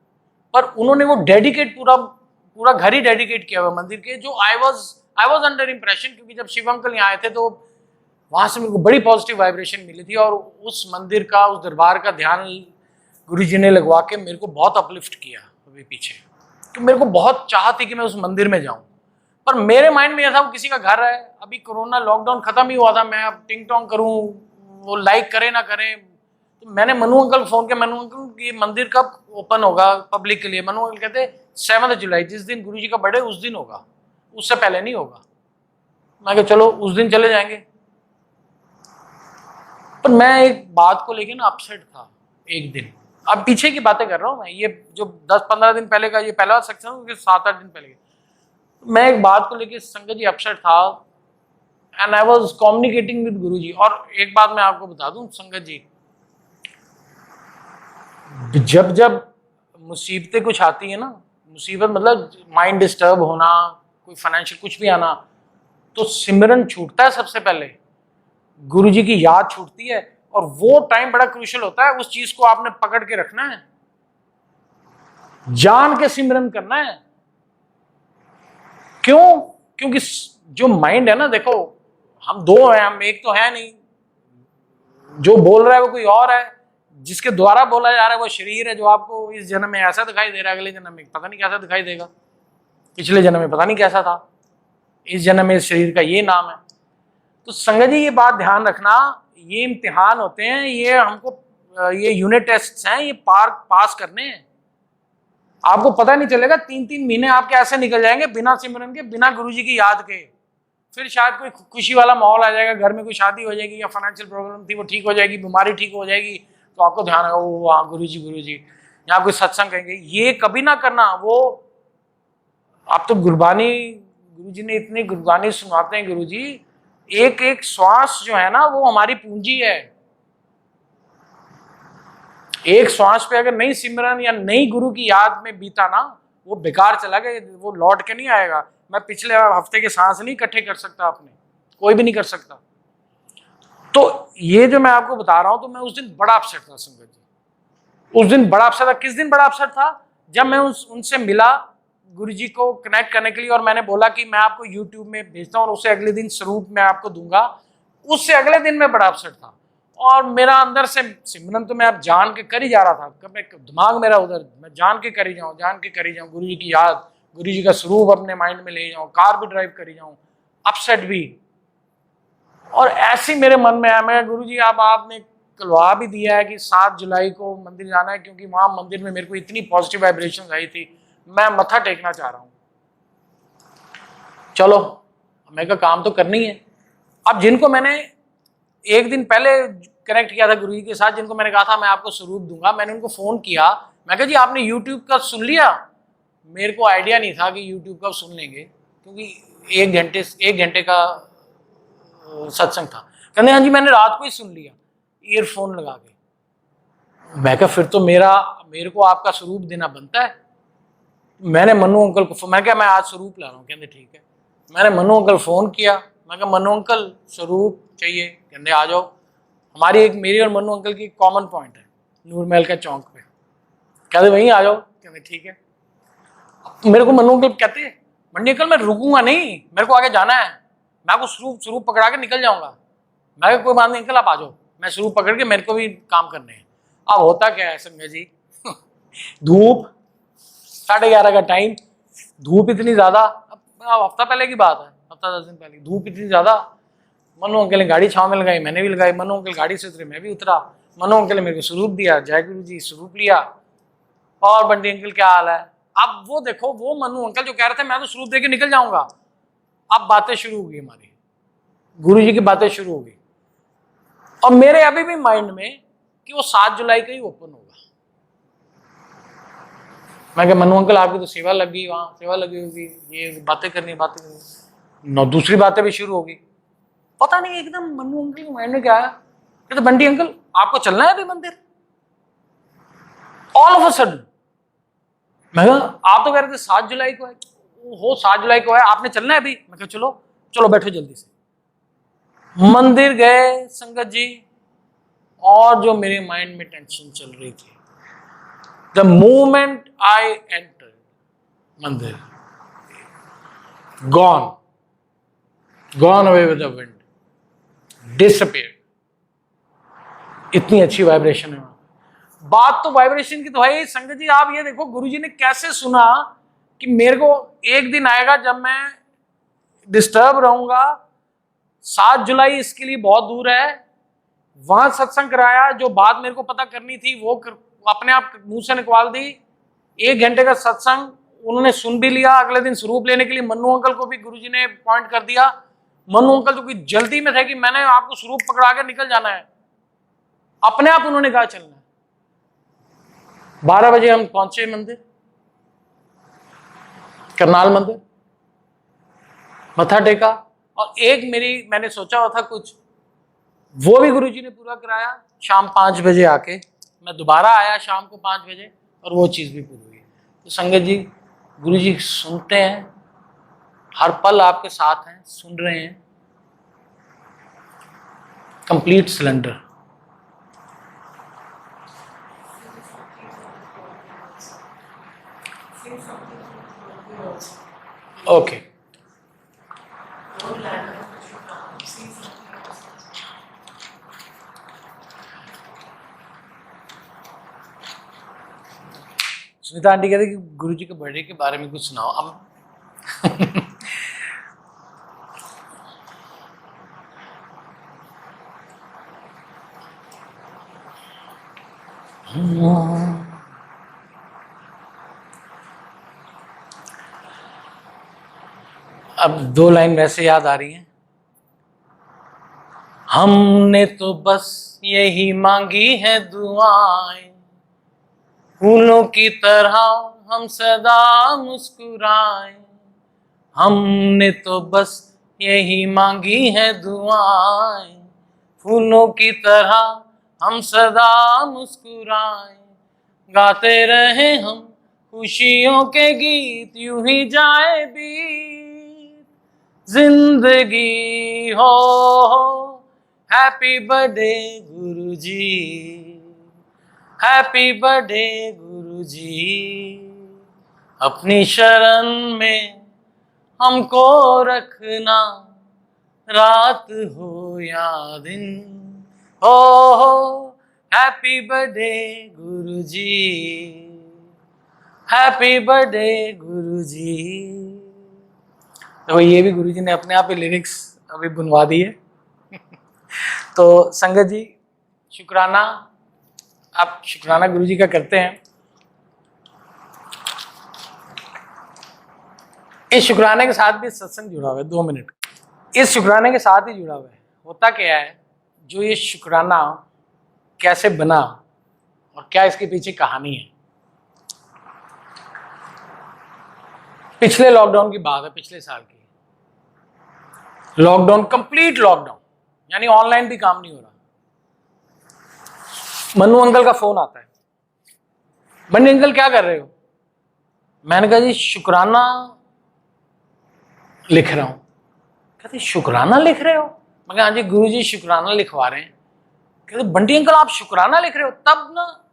S2: पर उन्होंने वो डेडिकेट पूरा घर ही डेडिकेट किया हुआ मंदिर के, जो आई वॉज अंडर इंप्रेशन, क्योंकि जब शिव अंकल यहाँ आए थे तो वहां से मेरे को बड़ी पॉजिटिव वाइब्रेशन मिली थी। और उस मंदिर का, उस दरबार का ध्यान गुरु जी ने लगवा के मेरे को बहुत अपलिफ्ट किया अभी पीछे। तो मेरे को बहुत चाह थी कि मैं उस मंदिर में जाऊं, पर मेरे माइंड में यह था वो किसी का घर है, अभी कोरोना लॉकडाउन खत्म ही हुआ था, मैं अब टिंग टोंग करूं, वो लाइक करे ना करे। तो मैंने मनु अंकल फोन किया, मनु अंकल ये मंदिर कब ओपन होगा पब्लिक के लिए? मनु अंकल कहते 7 जुलाई, जिस दिन गुरु जी का बर्थडे उस दिन होगा, उससे पहले नहीं होगा। मैं कहा चलो उस दिन चले जाएंगे। पर मैं एक बात को लेके ना अपसेट था एक दिन, अब पीछे की बातें कर रहा हूँ मैं, ये जो 10-15 दिन पहले का ये पहला सेक्शन, 7-8 दिन पहले मैं एक बात को लेके संगत जी अपसेट था, and I was communicating with गुरु जी। और एक बात मैं आपको बता दूं संगत जी, जब जब मुसीबतें कुछ आती है ना, मुसीबत मतलब माइंड डिस्टर्ब होना, कोई फाइनेंशियल कुछ भी आना, तो सिमरन छूटता है सबसे पहले, गुरु जी की याद छूटती है। और वो टाइम बड़ा क्रूशियल होता है, उस चीज को आपने पकड़ के रखना है, जान के सिमरन करना है। क्यों? क्योंकि जो माइंड है ना, देखो हम दो हैं, हम एक तो है नहीं। जो बोल रहा है वो कोई और है, जिसके द्वारा बोला जा रहा है वो शरीर है, जो आपको इस जन्म में ऐसा दिखाई दे रहा है, अगले जन्म में पता नहीं कैसा दिखाई देगा, पिछले जन्म में पता नहीं कैसा था, इस जन्म में इस शरीर का ये नाम है। तो संगत जी ये बात ध्यान रखना, ये इम्तिहान होते हैं, ये हमको ये यूनिट टेस्ट हैं, ये पास करने हैं। आपको पता नहीं चलेगा, 3-3 महीने आपके ऐसे निकल जाएंगे बिना सिमरन के, बिना गुरुजी की याद के। फिर शायद कोई खुशी वाला माहौल आ जाएगा, घर में कोई शादी हो जाएगी या फाइनेंशियल प्रॉब्लम थी वो ठीक हो जाएगी, बीमारी ठीक हो जाएगी, तो आपको ध्यान आएगा, वो हाँ गुरु जी, यहाँ कोई सत्संग कहेंगे। ये कभी ना करना। वो आप तो गुरबानी, गुरुजी ने इतनी गुरबानी सुनाते हैं गुरुजी, एक एक श्वास जो है ना वो हमारी पूंजी है। एक श्वास पे अगर नई सिमरन या नई गुरु की याद में बीता ना, वो बेकार चला गया, वो लौट के नहीं आएगा। मैं पिछले हफ्ते के सांस नहीं इकट्ठे कर सकता, अपने कोई भी नहीं कर सकता। तो ये जो मैं आपको बता रहा हूं, तो मैं उस दिन बड़ा अपसेट था संगत जी, उस दिन बड़ा अपसेट था। किस दिन बड़ा अपसेट था? जब मैं उनसे मिला गुरुजी को कनेक्ट करने के लिए, और मैंने बोला कि मैं आपको यूट्यूब में भेजता हूँ और उसे अगले दिन स्वरूप मैं आपको दूंगा। उससे अगले दिन मैं बड़ा अपसेट था, और मेरा अंदर से सिमरन तो मैं अब जान के कर ही जा रहा था, दिमाग मेरा उधर, मैं जान के करी जाऊँ, जान के करी जाऊँ, गुरु जी की याद, गुरु जी का स्वरूप अपने माइंड में ले जाऊँ, कार भी ड्राइव करी जाऊँ, अपसेट भी। और ऐसी मेरे मन में आया, मैं गुरु जी आपने कलवा भी दिया है कि 7 जुलाई को मंदिर जाना है, क्योंकि वहां मंदिर में मेरे को इतनी पॉजिटिव वाइब्रेशन आई थी, मैं मत्था टेकना चाह रहा हूँ। चलो, मैं का काम तो करनी है। अब जिनको मैंने एक दिन पहले कनेक्ट किया था गुरु जी के साथ, जिनको मैंने कहा था मैं आपको स्वरूप दूंगा, मैंने उनको फोन किया, मैं कहा जी आपने यूट्यूब का सुन लिया? मेरे को आइडिया नहीं था कि यूट्यूब का सुन लेंगे, क्योंकि 1 घंटे का सत्संग था। कहते हाँ जी मैंने रात को ही सुन लिया ईयरफोन लगा के। मैं कहा फिर तो मेरे को आपका स्वरूप देना बनता है। मैंने मनु अंकल को, मैं क्या मैं आज स्वरूप ला रहा हूँ, कहते ठीक है। मैंने मनु अंकल फोन किया, मैं कहा मनु अंकल स्वरूप चाहिए, कहते आ जाओ। मेरी और मनु अंकल की कॉमन पॉइंट है नूर महल के चौक पे, कहते वहीं आ जाओ, कहते ठीक है। मेरे को मनु अंकल कहते मंडी अंकल मैं रुकूंगा नहीं, मेरे को आगे जाना है, मैं आपको स्वरूप पकड़ा के निकल जाऊंगा। मैं कोई बात नहीं अंकल आप आ जाओ, मैं स्वरूप पकड़ के, मेरे को भी काम करने हैं। अब होता क्या है संजय जी, धूप 11:30 का टाइम, धूप इतनी ज्यादा, हफ्ता पहले की बात है, हफ्ता 10 दिन पहले, धूप इतनी ज्यादा। मनु अंकल ने गाड़ी छाव में लगाई, मैंने भी लगाई। मनु अंकल गाड़ी से उतरे, मैं भी उतरा। मनु अंकल ने मेरे को स्वरूप दिया, जय गुरु जी, स्वरूप लिया। और बंटी अंकल क्या हाल है? अब वो देखो, वो मनु अंकल जो कह रहे थे मैं तो स्वरूप दे के निकल जाऊंगा, अब बातें शुरू हो गई हमारी, गुरु जी की बातें शुरू हो गई। और मेरे अभी भी माइंड में कि वो 7 जुलाई का ही ओपन होगा। मैं कहा मनु अंकल आपकी तो सेवा लग गई, वहां सेवा लगी होगी, ये बातें करनी दूसरी बातें भी शुरू होगी। पता नहीं एकदम मनु अंकल के माइंड में क्या आया, कहते बंटी अंकल आपको चलना है अभी मंदिर? ऑल ऑफ अ सडन मैं कहा आप तो कह रहे थे 7 जुलाई को है। हो 7 जुलाई को है, आपने चलना है अभी? मैं कहा चलो चलो बैठो जल्दी से। मंदिर गए संगत जी, और जो मेरे माइंड में टेंशन चल रही थी, द मोमेंट आई एंटर मंदिर, gone away with the wind, disappear. इतनी अच्छी वाइब्रेशन है। बात तो वाइब्रेशन की तो है ही संगत जी। आप ये देखो गुरुजी ने कैसे सुना कि मेरे को एक दिन आएगा जब मैं डिस्टर्ब रहूंगा। 7 जुलाई इसके लिए बहुत दूर है, वहां सत्संग कराया, जो बात मेरे को पता करनी थी वो अपने आप मुंह से निकवाल दी। 1 घंटे का सत्संग उन्होंने सुन भी लिया। अगले दिन स्वरूप लेने के लिए मन्नू अंकल को भी गुरुजी ने पॉइंट कर दिया। मन्नू अंकल तो कोई जल्दी में थे कि मैंने आपको स्वरूप पकड़ा के निकल जाना है, अपने आप उन्होंने कहा चलना है। 12 बजे हम पहुंचे मंदिर, करनाल मंदिर, मत्था टेका, और एक मैंने सोचा हुआ था कुछ, वो भी गुरुजी ने पूरा कराया। शाम 5 बजे आके मैं दोबारा आया शाम को 5 बजे, और वो चीज़ भी पूरी हुई। तो संगत जी, गुरुजी सुनते हैं, हर पल आपके साथ हैं, सुन रहे हैं। Complete cylinder. Okay, Sunita aunty कहते कि गुरुजी के बर्थडे के बारे में कुछ सुनाओ। अब अब 2 लाइन वैसे याद आ रही हैं। हमने तो बस यही मांगी है दुआएं, फूलों की तरह हम सदा मुस्कुराएं। हमने तो बस यही मांगी है दुआएं, फूलों की तरह हम सदा मुस्कुराएं। गाते रहे हम खुशियों के गीत, यूं ही जाए बीत जिंदगी हो। हैप्पी बर्थडे गुरुजी, हैप्पी बर्थडे गुरुजी। अपनी शरण में हमको रखना, रात हो या दिन हो। हैप्पी बर्थडे गुरुजी, हैप्पी बर्थडे गुरुजी। तो ये भी गुरुजी ने अपने आप ही लिरिक्स अभी बुनवा दिए। तो संगत जी, शुक्राना, आप शुक्राना गुरुजी का करते हैं। इस शुक्राने के साथ भी सत्संग जुड़ा हुआ है, 2 मिनट इस शुक्राने के साथ ही जुड़ा हुआ है। होता क्या है, जो ये शुक्राना कैसे बना और क्या इसके पीछे कहानी है। पिछले लॉकडाउन की बात है, पिछले साल की लॉकडाउन, कंप्लीट लॉकडाउन, यानी ऑनलाइन भी काम नहीं हो रहा। मन्नू अंकल का फोन आता है, बंडी अंकल क्या कर रहे हो? मैंने कहा जी शुक्राना लिख रहा हूं। कहते शुक्राना लिख रहे हो? मैं कहा हाँ जी गुरुजी शुक्राना लिखवा रहे हैं। कहते बंटी अंकल आप शुक्राना लिख रहे हो? तब ना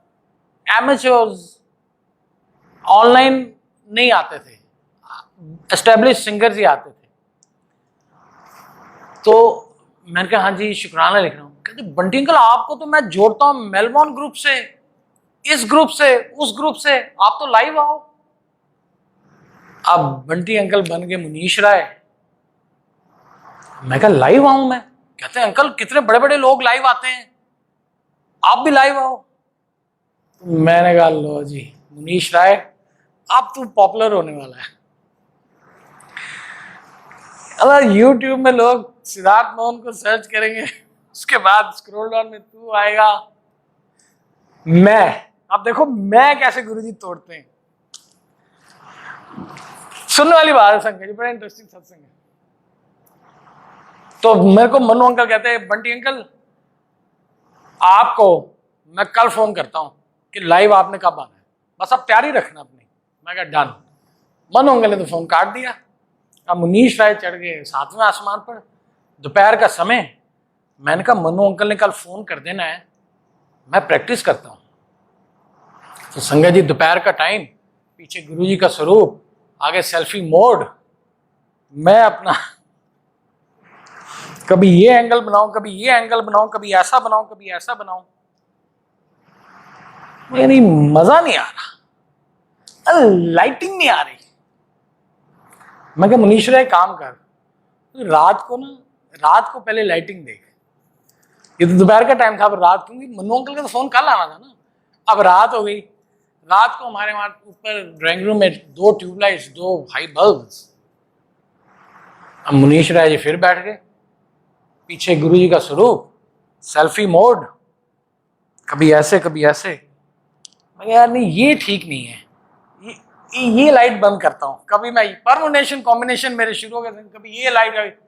S2: एमेच्योर्स ऑनलाइन नहीं आते थे, एस्टेब्लिश सिंगर्स ही आते थे। तो मैंने कहा हाँ जी शुक्राना लिख रहा हूँ। कहते बंटी अंकल आपको तो मैं जोड़ता हूँ मेलबॉर्न ग्रुप से, इस ग्रुप से, उस ग्रुप से, आप तो लाइव आओ। अब बंटी अंकल बन गए मुनीश राय। मैं कहा लाइव आऊं मैं? कहते हैं अंकल कितने बड़े बड़े लोग लाइव आते हैं, आप भी लाइव आओ। मैंने कहा लो जी मुनीश राय, अब तू पॉपुलर होने वाला है। अगर यूट्यूब में लोग सिद्धार्थ मोहन को सर्च करेंगे, उसके बाद स्क्रॉल डाउन में तू आएगा। मैं अब देखो मैं कैसे गुरुजी तोड़ते हैं। सुनने वाली बात है संजय जी, बड़ा इंटरेस्टिंग सत्संग है। तो मेरे को मनु अंकल कहते हैं बंटी अंकल आपको मैं कल फोन करता हूं कि लाइव आपने कब आना है, बस आप तैयारी रखना अपनी। मैं कहा डन। मनु अंकल ने तो फोन काट दिया। अब मुनीश राय चढ़ गए 7वें आसमान पर, दोपहर का समय। मैंने कहा मनु अंकल ने कल फोन कर देना है, मैं प्रैक्टिस करता हूं। तो संजय जी दोपहर का टाइम, पीछे गुरुजी का स्वरूप, आगे सेल्फी मोड, मैं अपना कभी ये एंगल बनाऊं, कभी ये एंगल बनाऊं, कभी ऐसा बनाऊं, कभी ऐसा बनाऊं। यानी मजा नहीं आ रहा, लाइटिंग नहीं आ रही। मैं कहा मुनीश राय काम कर, रात को ना, रात को पहले लाइटिंग देख। ये तो दोपहर का टाइम था, अब रात, क्योंकि मनु अंकल का तो फोन कल आना था ना। अब रात हो गई। रात को हमारे वहां ऊपर ड्राइंग रूम में 2 ट्यूबलाइट्स, 2 हाई बल्ब्स। अब मुनीश राय जी फिर बैठ गए, पीछे गुरुजी का स्वरूप, सेल्फी मोड, कभी ऐसे कभी ऐसे। मैं यार नहीं ये ठीक नहीं है, ये लाइट बंद करता हूं। कभी मैं परमुटेशन कॉम्बिनेशन मेरे शुरू हो गए, कभी ये लाइट,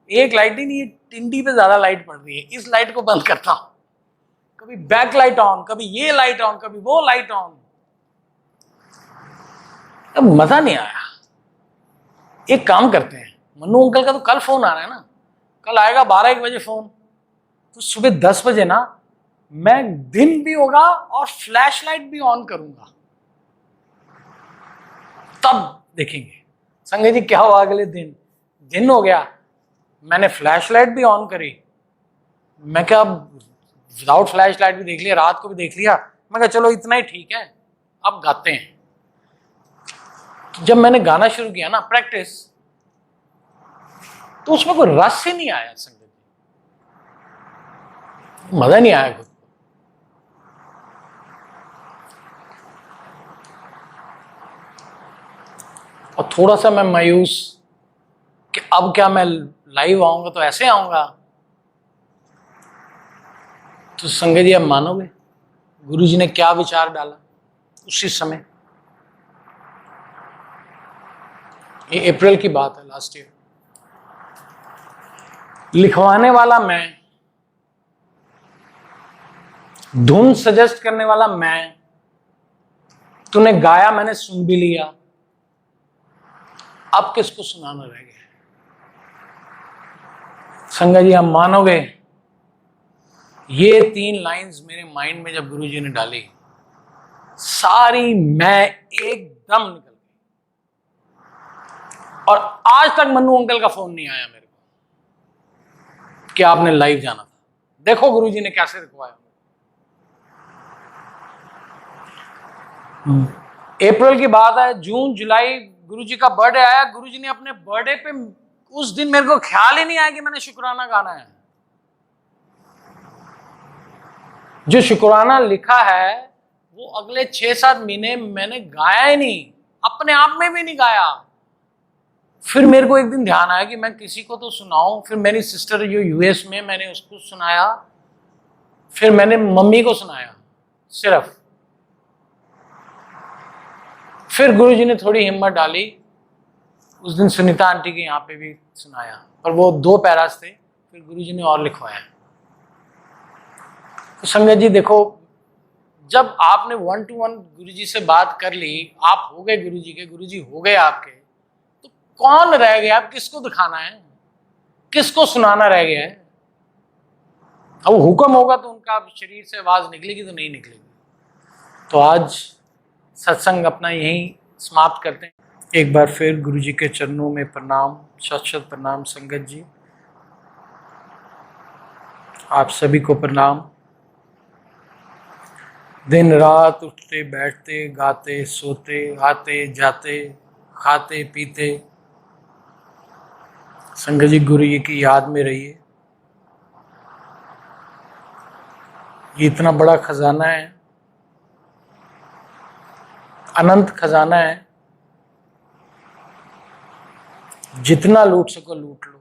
S2: एक लाइट ही नहीं, टिंडी पे ज्यादा लाइट पड़ रही है, इस लाइट को बंद करता हूं। कभी बैक लाइट ऑन, कभी ये लाइट ऑन, कभी वो लाइट ऑन। अब मजा नहीं आया। एक काम करते हैं, मनु अंकल का तो कल फोन आ रहा है ना, कल आएगा 12-1 बजे फोन, तो सुबह 10 बजे ना मैं दिन भी होगा और फ्लैश लाइट भी ऑन करूंगा, तब देखेंगे। संजय जी क्या हुआ अगले दिन? दिन हो गया, मैंने फ्लैश लाइट भी ऑन करी। मैं क्या विदाउट फ्लैश लाइट भी देख लिया, रात को भी देख लिया। मैं कहा चलो इतना ही ठीक है, अब गाते हैं। तो जब मैंने गाना शुरू किया ना प्रैक्टिस, तो उसमें कोई रस ही नहीं आया संगत जी, मजा नहीं आया खुद। और थोड़ा सा मैं मायूस कि अब क्या मैं लाइव आऊंगा तो ऐसे आऊंगा। तो संगत जी, आप मानोगे गुरुजी ने क्या विचार डाला उसी समय? ये अप्रैल की बात है, लास्ट ईयर। लिखवाने वाला मैं, धुन सजेस्ट करने वाला मैं, तूने गाया, मैंने सुन भी लिया, अब किसको सुनाना रह गया? संगत जी, आप मानोगे ये 3 लाइंस मेरे माइंड में जब गुरुजी ने डाली, सारी मैं एकदम निकल गई। और आज तक मन्नू अंकल का फोन नहीं आया मेरे को कि आपने लाइव जाना था। देखो गुरुजी ने कैसे रुकवाया। अप्रैल की बात है, जून जुलाई गुरुजी का बर्थडे आया। गुरुजी ने अपने बर्थडे पे उस दिन मेरे को ख्याल ही नहीं आया कि मैंने शुक्राना गाना है। जो शुक्राना लिखा है वो अगले 6-7 महीने मैंने गाया ही नहीं, अपने आप में भी नहीं गाया। फिर मेरे को एक दिन ध्यान आया कि मैं किसी को तो सुनाऊं। फिर मेरी सिस्टर जो यूएस में, मैंने उसको सुनाया। फिर मैंने मम्मी को सुनाया सिर्फ। फिर गुरुजी ने थोड़ी हिम्मत डाली, उस दिन सुनीता आंटी के यहाँ पे भी सुनाया, पर वो 2 पैरास थे। फिर गुरुजी ने और लिखवाया। तो संगत जी देखो, जब आपने 1 to 1 गुरुजी से बात कर ली, आप हो गए गुरुजी के, गुरुजी हो गए आपके, तो कौन रह गया? आप किसको दिखाना है, किसको सुनाना रह गया है? अब हुक्म होगा तो उनका शरीर से आवाज निकलेगी तो नहीं निकलेगी। तो आज सत्संग अपना यहीं समाप्त करते हैं। एक बार फिर गुरुजी के चरणों में प्रणाम, शत शत प्रणाम। संगत जी, आप सभी को प्रणाम। दिन रात उठते बैठते, गाते सोते, आते जाते, खाते पीते, संगत जी गुरु जी की याद में रहिए। ये इतना बड़ा खजाना है, अनंत खजाना है। जितना लूट सको लूट लो।